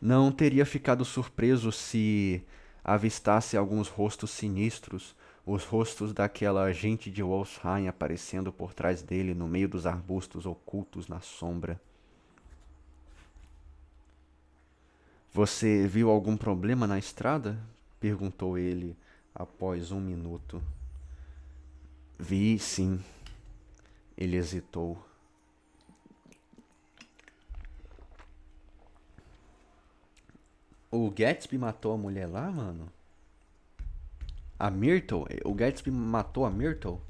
Não teria ficado surpreso se avistasse alguns rostos sinistros, os rostos daquela gente de Wolfsheim aparecendo por trás dele no meio dos arbustos ocultos na sombra. Você viu algum problema na estrada? Perguntou ele após um minuto. Vi, sim. Ele hesitou. O Gatsby matou a mulher lá, mano? A Myrtle? O Gatsby matou a Myrtle?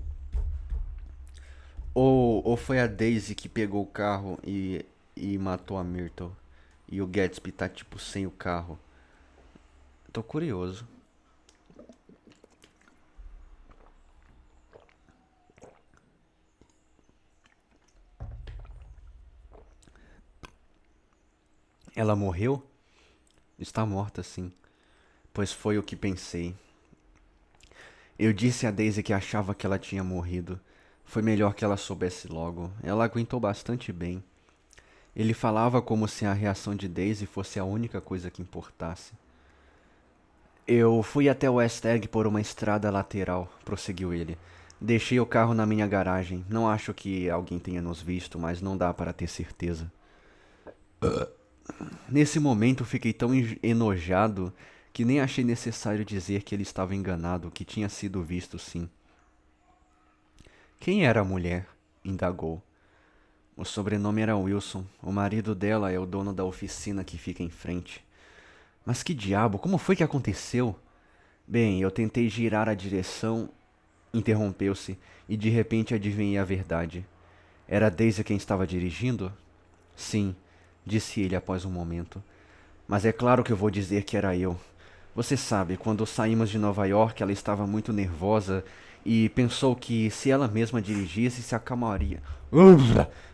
Ou foi a Daisy que pegou o carro e matou a Myrtle? E o Gatsby tá tipo sem o carro? Tô curioso. Ela morreu? Está morta, sim. Pois foi o que pensei. Eu disse a Daisy que achava que ela tinha morrido. Foi melhor que ela soubesse logo. Ela aguentou bastante bem. Ele falava como se a reação de Daisy fosse a única coisa que importasse. Eu fui até West Egg por uma estrada lateral, prosseguiu ele. Deixei o carro na minha garagem. Não acho que alguém tenha nos visto, mas não dá para ter certeza. Nesse momento fiquei tão enojado que nem achei necessário dizer que ele estava enganado, que tinha sido visto sim. Quem era a mulher? Indagou. O sobrenome era Wilson. O marido dela é o dono da oficina que fica em frente. Mas que diabo? Como foi que aconteceu? Bem, eu tentei girar a direção. Interrompeu-se e de repente adivinhei a verdade. Era Daisy quem estava dirigindo? Sim, disse ele após um momento. Mas é claro que eu vou dizer que era eu. Você sabe, quando saímos de Nova York, ela estava muito nervosa e pensou que se ela mesma dirigisse, se acalmaria.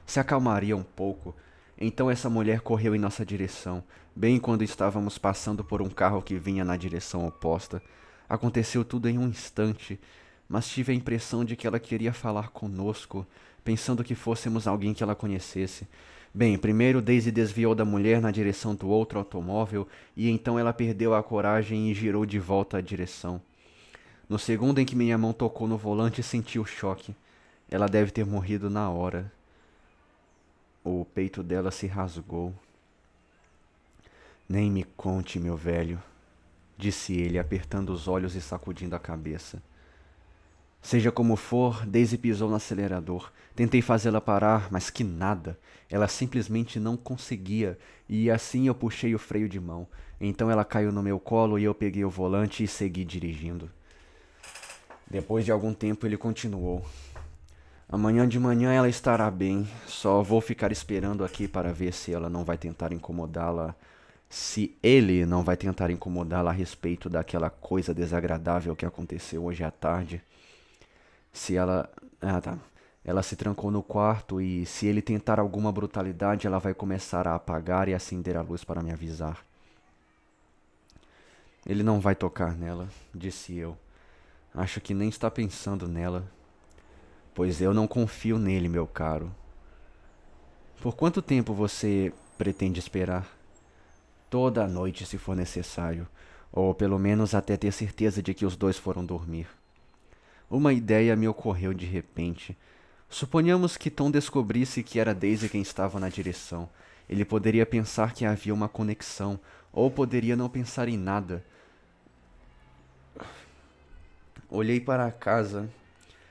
Se acalmaria um pouco. Então essa mulher correu em nossa direção, bem quando estávamos passando por um carro que vinha na direção oposta. Aconteceu tudo em um instante, mas tive a impressão de que ela queria falar conosco, pensando que fôssemos alguém que ela conhecesse. Bem, primeiro Daisy desviou da mulher na direção do outro automóvel e então ela perdeu a coragem e girou de volta à direção. No segundo em que minha mão tocou no volante, senti o choque. Ela deve ter morrido na hora. O peito dela se rasgou. Nem me conte, meu velho, disse ele, apertando os olhos e sacudindo a cabeça. Seja como for, Daisy pisou no acelerador. Tentei fazê-la parar, mas que nada. Ela simplesmente não conseguia, e assim eu puxei o freio de mão. Então ela caiu no meu colo e eu peguei o volante e segui dirigindo. Depois de algum tempo ele continuou. Amanhã de manhã ela estará bem. Só vou ficar esperando aqui para ver se ela não vai tentar incomodá-la. Se ele não vai tentar incomodá-la a respeito daquela coisa desagradável que aconteceu hoje à tarde. Se ela. Ah, tá. Ela se trancou no quarto e, se ele tentar alguma brutalidade, ela vai começar a apagar e acender a luz para me avisar. Ele não vai tocar nela, disse eu. Acho que nem está pensando nela. Pois eu não confio nele, meu caro. Por quanto tempo você pretende esperar? Toda a noite, se for necessário. Ou pelo menos até ter certeza de que os dois foram dormir. Uma ideia me ocorreu de repente. Suponhamos que Tom descobrisse que era Daisy quem estava na direção. Ele poderia pensar que havia uma conexão, ou poderia não pensar em nada. Olhei para a casa.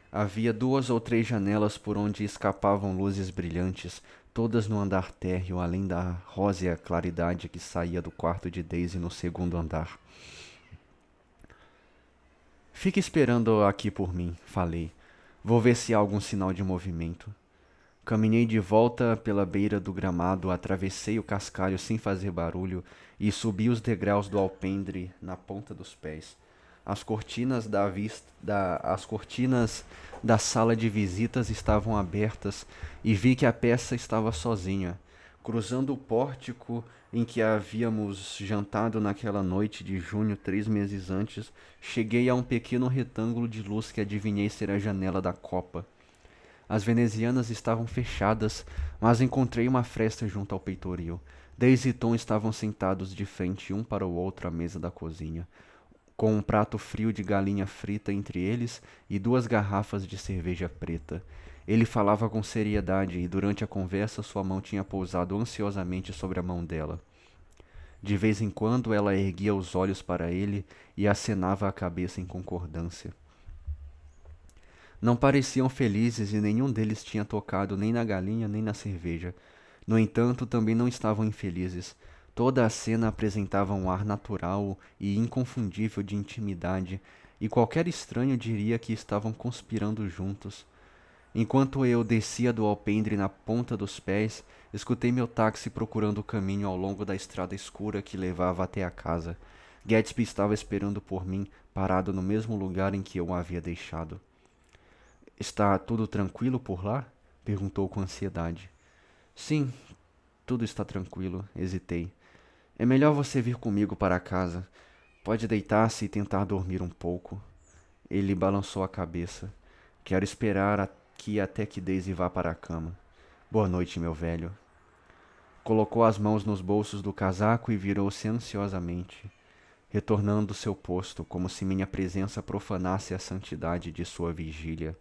Havia 2 ou 3 janelas por onde escapavam luzes brilhantes, todas no andar térreo, além da rósea claridade que saía do quarto de Daisy no segundo andar. Fique esperando aqui por mim, falei. Vou ver se há algum sinal de movimento. Caminhei de volta pela beira do gramado, atravessei o cascalho sem fazer barulho e subi os degraus do alpendre na ponta dos pés. As cortinas da sala de visitas estavam abertas e vi que a peça estava sozinha. Cruzando o pórtico em que havíamos jantado naquela noite de junho 3 meses antes, cheguei a um pequeno retângulo de luz que adivinhei ser a janela da copa. As venezianas estavam fechadas, mas encontrei uma fresta junto ao peitoril. Daisy e Tom estavam sentados de frente um para o outro à mesa da cozinha, com um prato frio de galinha frita entre eles e 2 garrafas de cerveja preta. Ele falava com seriedade e durante a conversa sua mão tinha pousado ansiosamente sobre a mão dela. De vez em quando ela erguia os olhos para ele e acenava a cabeça em concordância. Não pareciam felizes e nenhum deles tinha tocado nem na galinha nem na cerveja. No entanto, também não estavam infelizes. Toda a cena apresentava um ar natural e inconfundível de intimidade, e qualquer estranho diria que estavam conspirando juntos. Enquanto eu descia do alpendre na ponta dos pés, escutei meu táxi procurando o caminho ao longo da estrada escura que levava até a casa. Gatsby estava esperando por mim, parado no mesmo lugar em que eu o havia deixado. Está tudo tranquilo por lá? Perguntou com ansiedade. Sim, tudo está tranquilo, hesitei. É melhor você vir comigo para casa. Pode deitar-se e tentar dormir um pouco. Ele balançou a cabeça. Quero esperar aqui até que Daisy vá para a cama. Boa noite, meu velho. Colocou as mãos nos bolsos do casaco e virou-se ansiosamente, retornando seu posto, como se minha presença profanasse a santidade de sua vigília.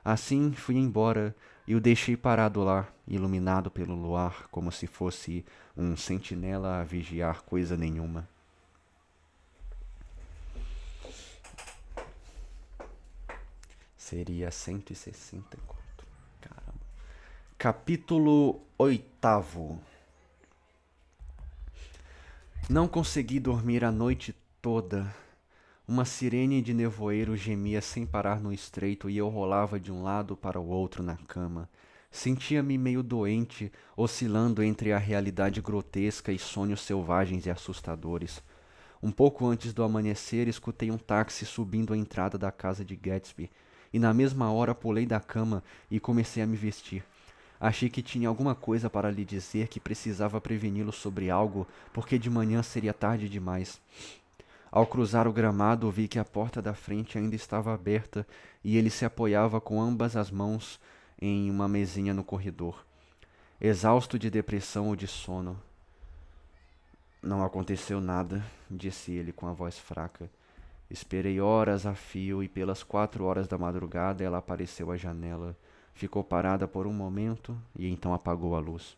Assim fui embora e o deixei parado lá, iluminado pelo luar, como se fosse um sentinela a vigiar coisa nenhuma. Seria 164. Caramba. Capítulo 8. Não consegui dormir a noite toda. Uma sirene de nevoeiro gemia sem parar no estreito e eu rolava de um lado para o outro na cama. Sentia-me meio doente, oscilando entre a realidade grotesca e sonhos selvagens e assustadores. Um pouco antes do amanhecer, escutei um táxi subindo a entrada da casa de Gatsby, e na mesma hora pulei da cama e comecei a me vestir. Achei que tinha alguma coisa para lhe dizer, que precisava preveni-lo sobre algo, porque de manhã seria tarde demais. Ao cruzar o gramado, vi que a porta da frente ainda estava aberta e ele se apoiava com ambas as mãos em uma mesinha no corredor, exausto de depressão ou de sono. Não aconteceu nada, disse ele com a voz fraca. Esperei horas a fio e pelas 4 horas da madrugada ela apareceu à janela. Ficou parada por um momento e então apagou a luz.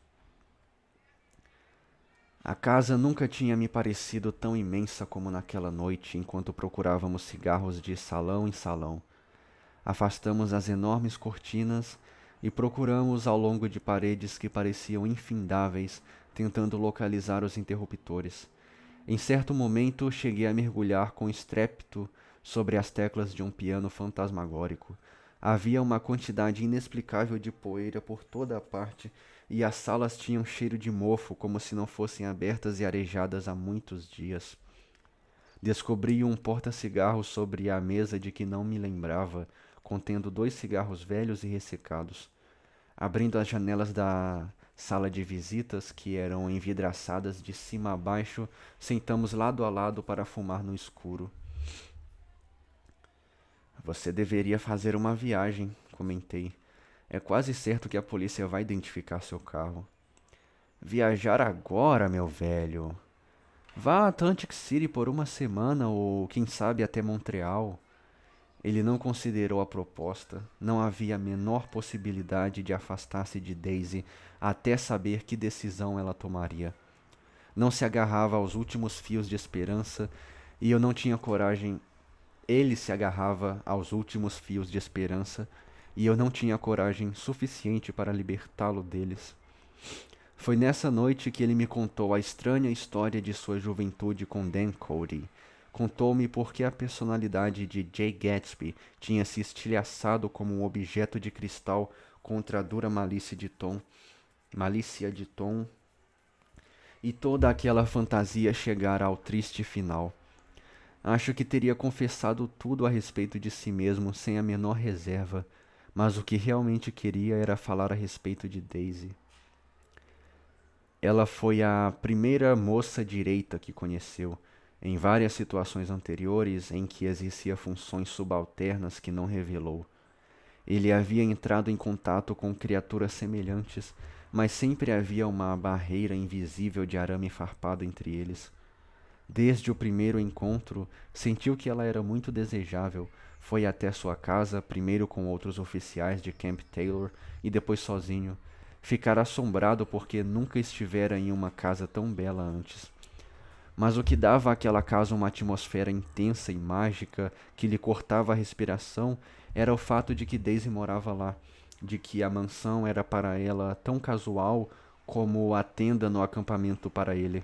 A casa nunca tinha me parecido tão imensa como naquela noite, enquanto procurávamos cigarros de salão em salão. Afastamos as enormes cortinas e procuramos ao longo de paredes que pareciam infindáveis, tentando localizar os interruptores. Em certo momento, cheguei a mergulhar com estrépito sobre as teclas de um piano fantasmagórico. Havia uma quantidade inexplicável de poeira por toda a parte, e as salas tinham cheiro de mofo, como se não fossem abertas e arejadas há muitos dias. Descobri um porta-cigarros sobre a mesa de que não me lembrava, contendo 2 cigarros velhos e ressecados. Abrindo as janelas da sala de visitas, que eram envidraçadas de cima a baixo, sentamos lado a lado para fumar no escuro. Você deveria fazer uma viagem, comentei. É quase certo que a polícia vai identificar seu carro. Viajar agora, meu velho? Vá a Atlantic City por uma semana ou, quem sabe, até Montreal. Ele não considerou a proposta. Não havia a menor possibilidade de afastar-se de Daisy até saber que decisão ela tomaria. Não se agarrava aos últimos fios de esperança e eu não tinha coragem. Ele se agarrava aos últimos fios de esperança e eu não tinha coragem suficiente para libertá-lo deles. Foi nessa noite que ele me contou a estranha história de sua juventude com Dan Cody. Contou-me por que a personalidade de Jay Gatsby tinha se estilhaçado como um objeto de cristal contra a dura malícia de Tom, e toda aquela fantasia chegara ao triste final. Acho que teria confessado tudo a respeito de si mesmo sem a menor reserva, mas o que realmente queria era falar a respeito de Daisy. Ela foi a primeira moça direita que conheceu, em várias situações anteriores em que exercia funções subalternas que não revelou. Ele havia entrado em contato com criaturas semelhantes, mas sempre havia uma barreira invisível de arame farpado entre eles. Desde o primeiro encontro, sentiu que ela era muito desejável. Foi até sua casa, primeiro com outros oficiais de Camp Taylor e depois sozinho. Ficara assombrado porque nunca estivera em uma casa tão bela antes. Mas o que dava àquela casa uma atmosfera intensa e mágica que lhe cortava a respiração era o fato de que Daisy morava lá, de que a mansão era para ela tão casual como a tenda no acampamento para ele.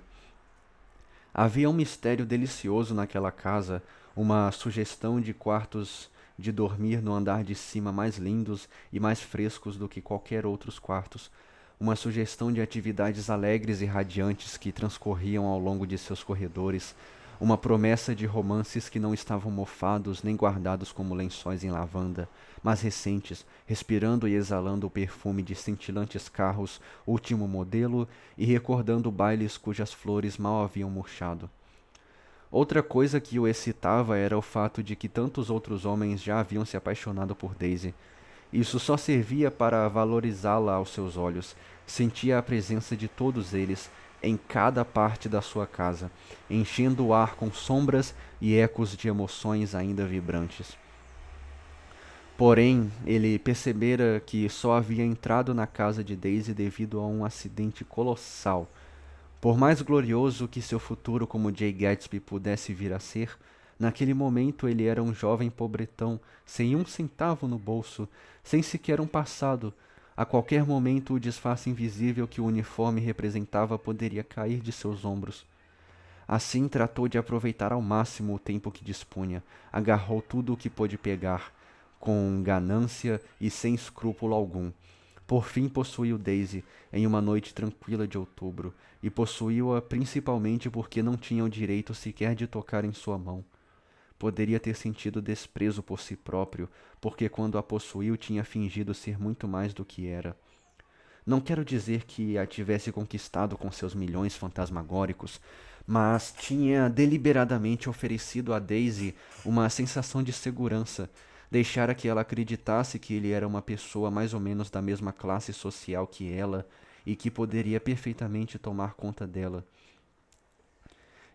Havia um mistério delicioso naquela casa, uma sugestão de quartos de dormir no andar de cima mais lindos e mais frescos do que qualquer outros quartos, uma sugestão de atividades alegres e radiantes que transcorriam ao longo de seus corredores, uma promessa de romances que não estavam mofados nem guardados como lençóis em lavanda, mas recentes, respirando e exalando o perfume de cintilantes carros, último modelo, e recordando bailes cujas flores mal haviam murchado. Outra coisa que o excitava era o fato de que tantos outros homens já haviam se apaixonado por Daisy. Isso só servia para valorizá-la aos seus olhos. Sentia a presença de todos eles em cada parte da sua casa, enchendo o ar com sombras e ecos de emoções ainda vibrantes. Porém, ele percebera que só havia entrado na casa de Daisy devido a um acidente colossal. Por mais glorioso que seu futuro como Jay Gatsby pudesse vir a ser, naquele momento ele era um jovem pobretão, sem um centavo no bolso, sem sequer um passado. A qualquer momento o disfarce invisível que o uniforme representava poderia cair de seus ombros. Assim tratou de aproveitar ao máximo o tempo que dispunha, agarrou tudo o que pôde pegar, com ganância e sem escrúpulo algum. Por fim possuiu Daisy em uma noite tranquila de outubro, e possuiu-a principalmente porque não tinha o direito sequer de tocar em sua mão. Poderia ter sentido desprezo por si próprio, porque quando a possuiu tinha fingido ser muito mais do que era. Não quero dizer que a tivesse conquistado com seus milhões fantasmagóricos, mas tinha deliberadamente oferecido a Daisy uma sensação de segurança, deixara que ela acreditasse que ele era uma pessoa mais ou menos da mesma classe social que ela e que poderia perfeitamente tomar conta dela.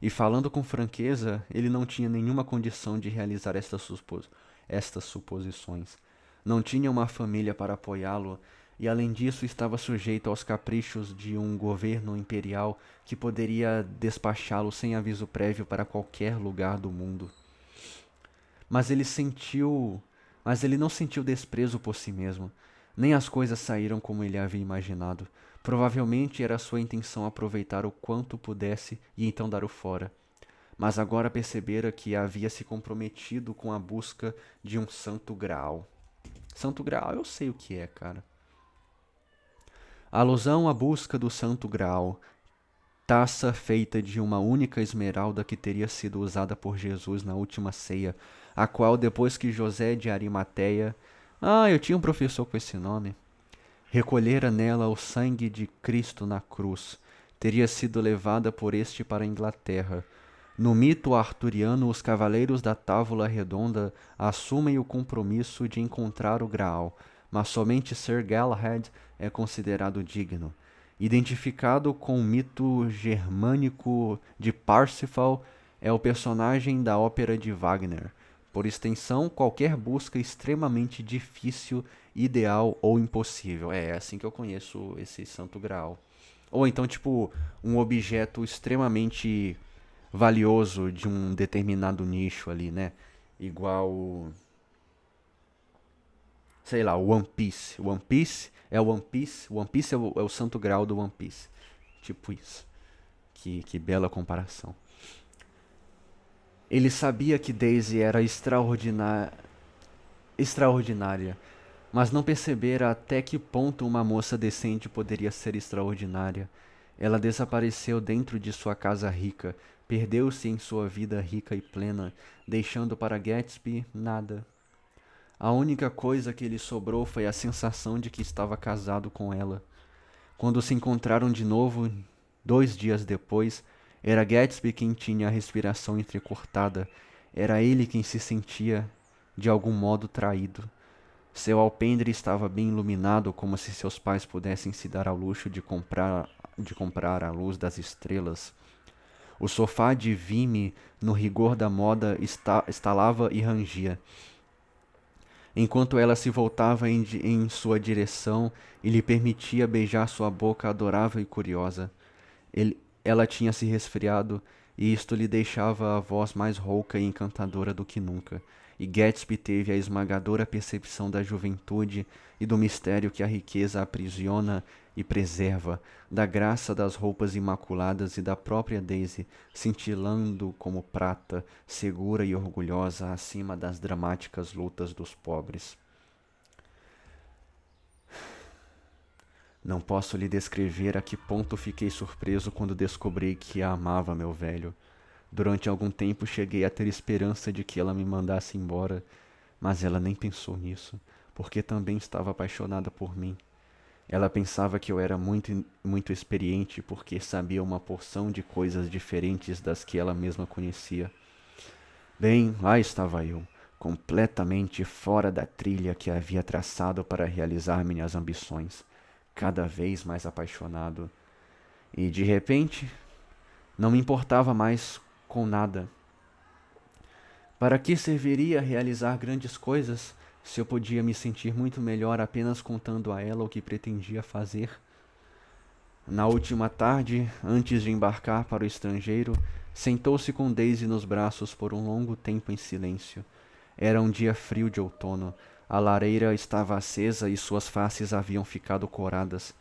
E falando com franqueza, ele não tinha nenhuma condição de realizar estas suposições. Não tinha uma família para apoiá-lo, e além disso estava sujeito aos caprichos de um governo imperial que poderia despachá-lo sem aviso prévio para qualquer lugar do mundo. Mas ele sentiu, mas ele não sentiu desprezo por si mesmo. Nem as coisas saíram como ele havia imaginado. Provavelmente era sua intenção aproveitar o quanto pudesse e então dar o fora. Mas agora percebera que havia se comprometido com a busca de um santo graal. Santo graal eu sei o que é, cara. A alusão à busca do santo graal, taça feita de uma única esmeralda que teria sido usada por Jesus na última ceia, a qual, depois que José de Arimateia, eu tinha um professor com esse nome, recolhera nela o sangue de Cristo na cruz, teria sido levada por este para a Inglaterra. No mito arturiano, os cavaleiros da Távola Redonda assumem o compromisso de encontrar o Graal, mas somente Sir Galahad é considerado digno. Identificado com o mito germânico de Parsifal, é o personagem da ópera de Wagner. Por extensão, qualquer busca extremamente difícil, ideal ou impossível. É assim que eu conheço esse Santo Graal. Ou então, tipo, um objeto extremamente valioso de um determinado nicho ali, né? Igual, sei lá, o One Piece. O One Piece é o One Piece. O One Piece é o santo grau do One Piece. Tipo isso. Que bela comparação. Ele sabia que Daisy era extraordinária, mas não percebera até que ponto uma moça decente poderia ser extraordinária. Ela desapareceu dentro de sua casa rica, perdeu-se em sua vida rica e plena, deixando para Gatsby nada. A única coisa que lhe sobrou foi a sensação de que estava casado com ela. Quando se encontraram de novo, 2 dias depois, era Gatsby quem tinha a respiração entrecortada. Era ele quem se sentia, de algum modo, traído. Seu alpendre estava bem iluminado, como se seus pais pudessem se dar ao luxo de comprar a luz das estrelas. O sofá de Vimy, no rigor da moda, estalava e rangia. Enquanto ela se voltava em sua direção e lhe permitia beijar sua boca adorável e curiosa. Ela tinha se resfriado e isto lhe deixava a voz mais rouca e encantadora do que nunca. E Gatsby teve a esmagadora percepção da juventude e do mistério que a riqueza aprisiona e preserva, da graça das roupas imaculadas e da própria Daisy, cintilando como prata, segura e orgulhosa acima das dramáticas lutas dos pobres. Não posso lhe descrever a que ponto fiquei surpreso quando descobri que a amava, meu velho. Durante algum tempo cheguei a ter esperança de que ela me mandasse embora, mas ela nem pensou nisso, porque também estava apaixonada por mim. Ela pensava que eu era muito experiente porque sabia uma porção de coisas diferentes das que ela mesma conhecia. Bem, lá estava eu, completamente fora da trilha que havia traçado para realizar minhas ambições, cada vez mais apaixonado. E de repente, não me importava mais com nada. Para que serviria realizar grandes coisas se eu podia me sentir muito melhor apenas contando a ela o que pretendia fazer? Na última tarde, antes de embarcar para o estrangeiro, sentou-se com Daisy nos braços por um longo tempo em silêncio. Era um dia frio de outono. A lareira estava acesa e suas faces haviam ficado coradas.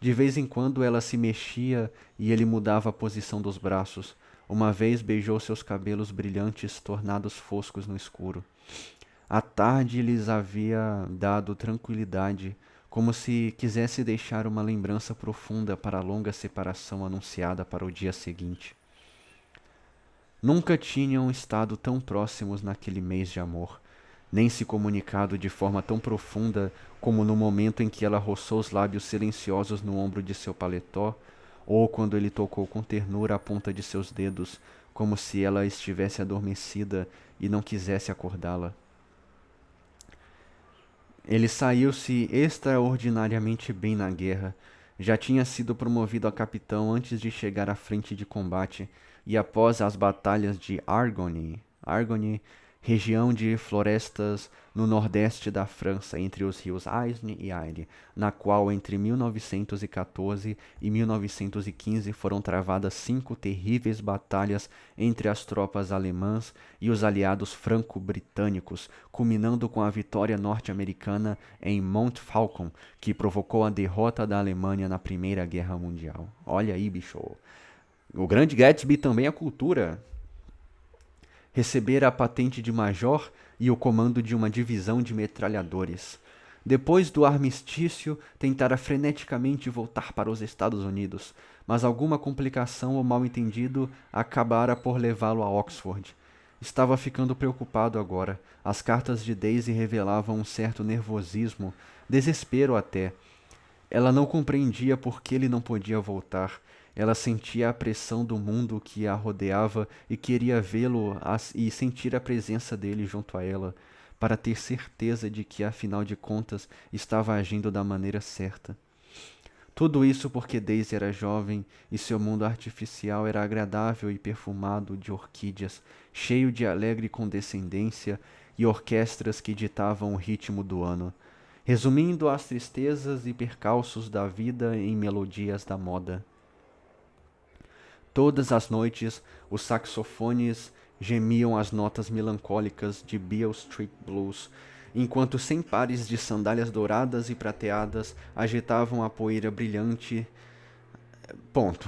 De vez em quando ela se mexia e ele mudava a posição dos braços. Uma vez beijou seus cabelos brilhantes, tornados foscos no escuro. A tarde lhes havia dado tranquilidade, como se quisesse deixar uma lembrança profunda para a longa separação anunciada para o dia seguinte. Nunca tinham estado tão próximos naquele mês de amor, nem se comunicado de forma tão profunda como no momento em que ela roçou os lábios silenciosos no ombro de seu paletó, ou quando ele tocou com ternura a ponta de seus dedos, como se ela estivesse adormecida e não quisesse acordá-la. Ele saiu-se extraordinariamente bem na guerra. Já tinha sido promovido a capitão antes de chegar à frente de combate, e após as batalhas de Argonne, região de florestas no nordeste da França, entre os rios Aisne e Aire, na qual entre 1914 e 1915 foram travadas 5 terríveis batalhas entre as tropas alemãs e os aliados franco-britânicos, culminando com a vitória norte-americana em Montfaucon, que provocou a derrota da Alemanha na Primeira Guerra Mundial. Olha aí, bicho. O Grande Gatsby também é cultura. Recebera a patente de major e o comando de uma divisão de metralhadores. Depois do armistício, tentara freneticamente voltar para os Estados Unidos, mas alguma complicação ou mal-entendido acabara por levá-lo a Oxford. Estava ficando preocupado agora. As cartas de Daisy revelavam um certo nervosismo, desespero até. Ela não compreendia por que ele não podia voltar. Ela sentia a pressão do mundo que a rodeava e queria vê-lo e sentir a presença dele junto a ela, para ter certeza de que, afinal de contas, estava agindo da maneira certa. Tudo isso porque Daisy era jovem e seu mundo artificial era agradável e perfumado de orquídeas, cheio de alegre condescendência e orquestras que ditavam o ritmo do ano, resumindo as tristezas e percalços da vida em melodias da moda. Todas as noites, os saxofones gemiam as notas melancólicas de Beale Street Blues, enquanto 100 pares de sandálias douradas e prateadas agitavam a poeira brilhante. Ponto.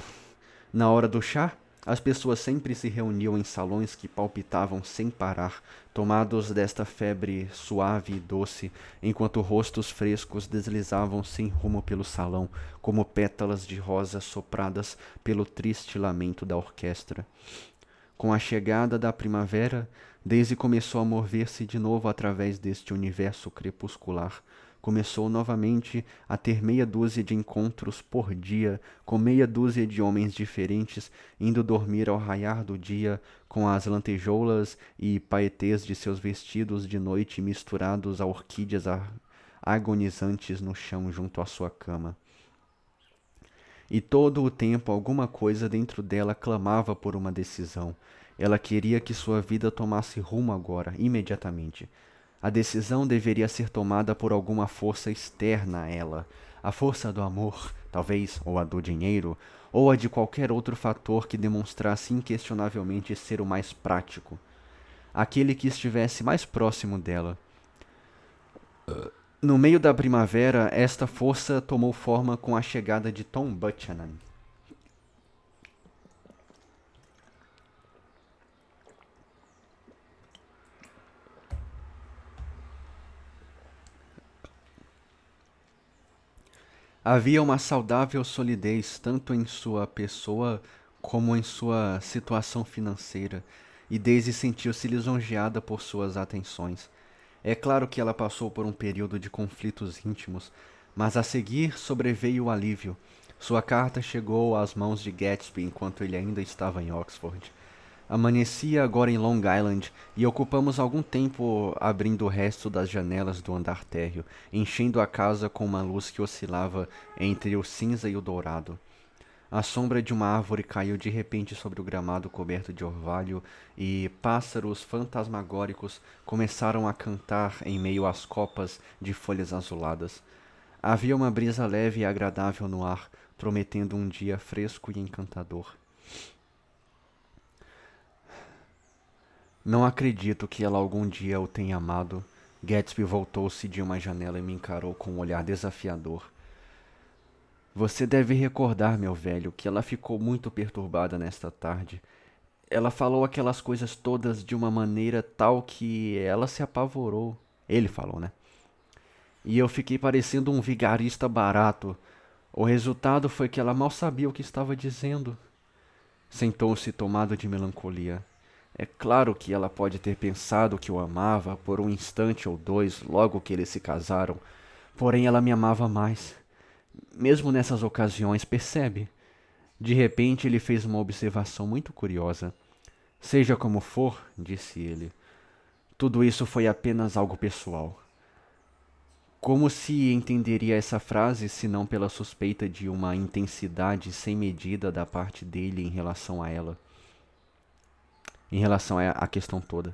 Na hora do chá, as pessoas sempre se reuniam em salões que palpitavam sem parar, tomados desta febre suave e doce, enquanto rostos frescos deslizavam sem rumo pelo salão, como pétalas de rosa sopradas pelo triste lamento da orquestra. Com a chegada da primavera, Daisy começou a mover-se de novo através deste universo crepuscular. Começou novamente a ter meia dúzia de encontros por dia com meia dúzia de homens diferentes, indo dormir ao raiar do dia com as lantejoulas e paetês de seus vestidos de noite misturados a orquídeas agonizantes no chão junto à sua cama. E todo o tempo alguma coisa dentro dela clamava por uma decisão. Ela queria que sua vida tomasse rumo agora, imediatamente. A decisão deveria ser tomada por alguma força externa a ela. A força do amor, talvez, ou a do dinheiro, ou a de qualquer outro fator que demonstrasse inquestionavelmente ser o mais prático. Aquele que estivesse mais próximo dela. No meio da primavera, esta força tomou forma com a chegada de Tom Buchanan. Havia uma saudável solidez tanto em sua pessoa como em sua situação financeira, e Daisy sentiu-se lisonjeada por suas atenções. É claro que ela passou por um período de conflitos íntimos, mas a seguir sobreveio o alívio. Sua carta chegou às mãos de Gatsby enquanto ele ainda estava em Oxford. Amanhecia agora em Long Island e ocupamos algum tempo abrindo o resto das janelas do andar térreo, enchendo a casa com uma luz que oscilava entre o cinza e o dourado. A sombra de uma árvore caiu de repente sobre o gramado coberto de orvalho e pássaros fantasmagóricos começaram a cantar em meio às copas de folhas azuladas. Havia uma brisa leve e agradável no ar, prometendo um dia fresco e encantador. Não acredito que ela algum dia o tenha amado. Gatsby voltou-se de uma janela e me encarou com um olhar desafiador. Você deve recordar, meu velho, que ela ficou muito perturbada nesta tarde. Ela falou aquelas coisas todas de uma maneira tal que ela se apavorou. Ele falou, né? E eu fiquei parecendo um vigarista barato. O resultado foi que ela mal sabia o que estava dizendo. Sentou-se tomado de melancolia. É claro que ela pode ter pensado que o amava por um instante ou dois logo que eles se casaram, porém ela me amava mais. Mesmo nessas ocasiões, percebe? De repente ele fez uma observação muito curiosa. Seja como for, disse ele, tudo isso foi apenas algo pessoal. Como se entenderia essa frase se não pela suspeita de uma intensidade sem medida da parte dele em relação a ela? Em relação à questão toda.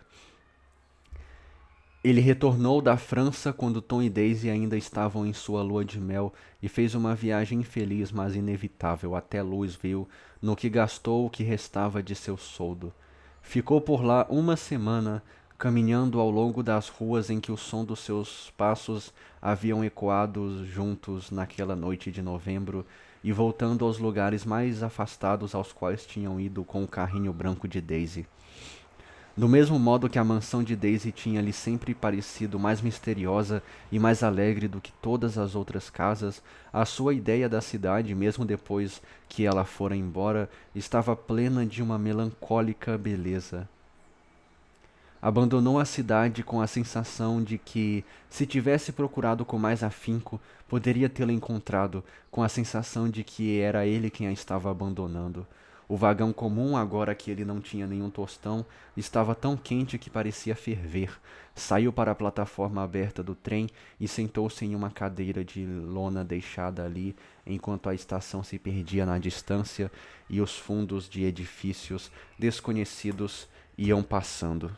Ele retornou da França quando Tom e Daisy ainda estavam em sua lua de mel e fez uma viagem infeliz, mas inevitável, até Louisville, no que gastou o que restava de seu soldo. Ficou por lá uma semana, caminhando ao longo das ruas em que o som dos seus passos haviam ecoado juntos naquela noite de novembro, e voltando aos lugares mais afastados aos quais tinham ido com o carrinho branco de Daisy. Do mesmo modo que a mansão de Daisy tinha-lhe sempre parecido mais misteriosa e mais alegre do que todas as outras casas, a sua ideia da cidade, mesmo depois que ela fora embora, estava plena de uma melancólica beleza. Abandonou a cidade com a sensação de que, se tivesse procurado com mais afinco, poderia tê-la encontrado, com a sensação de que era ele quem a estava abandonando. O vagão comum, agora que ele não tinha nenhum tostão, estava tão quente que parecia ferver. Saiu para a plataforma aberta do trem e sentou-se em uma cadeira de lona deixada ali, enquanto a estação se perdia na distância e os fundos de edifícios desconhecidos iam passando.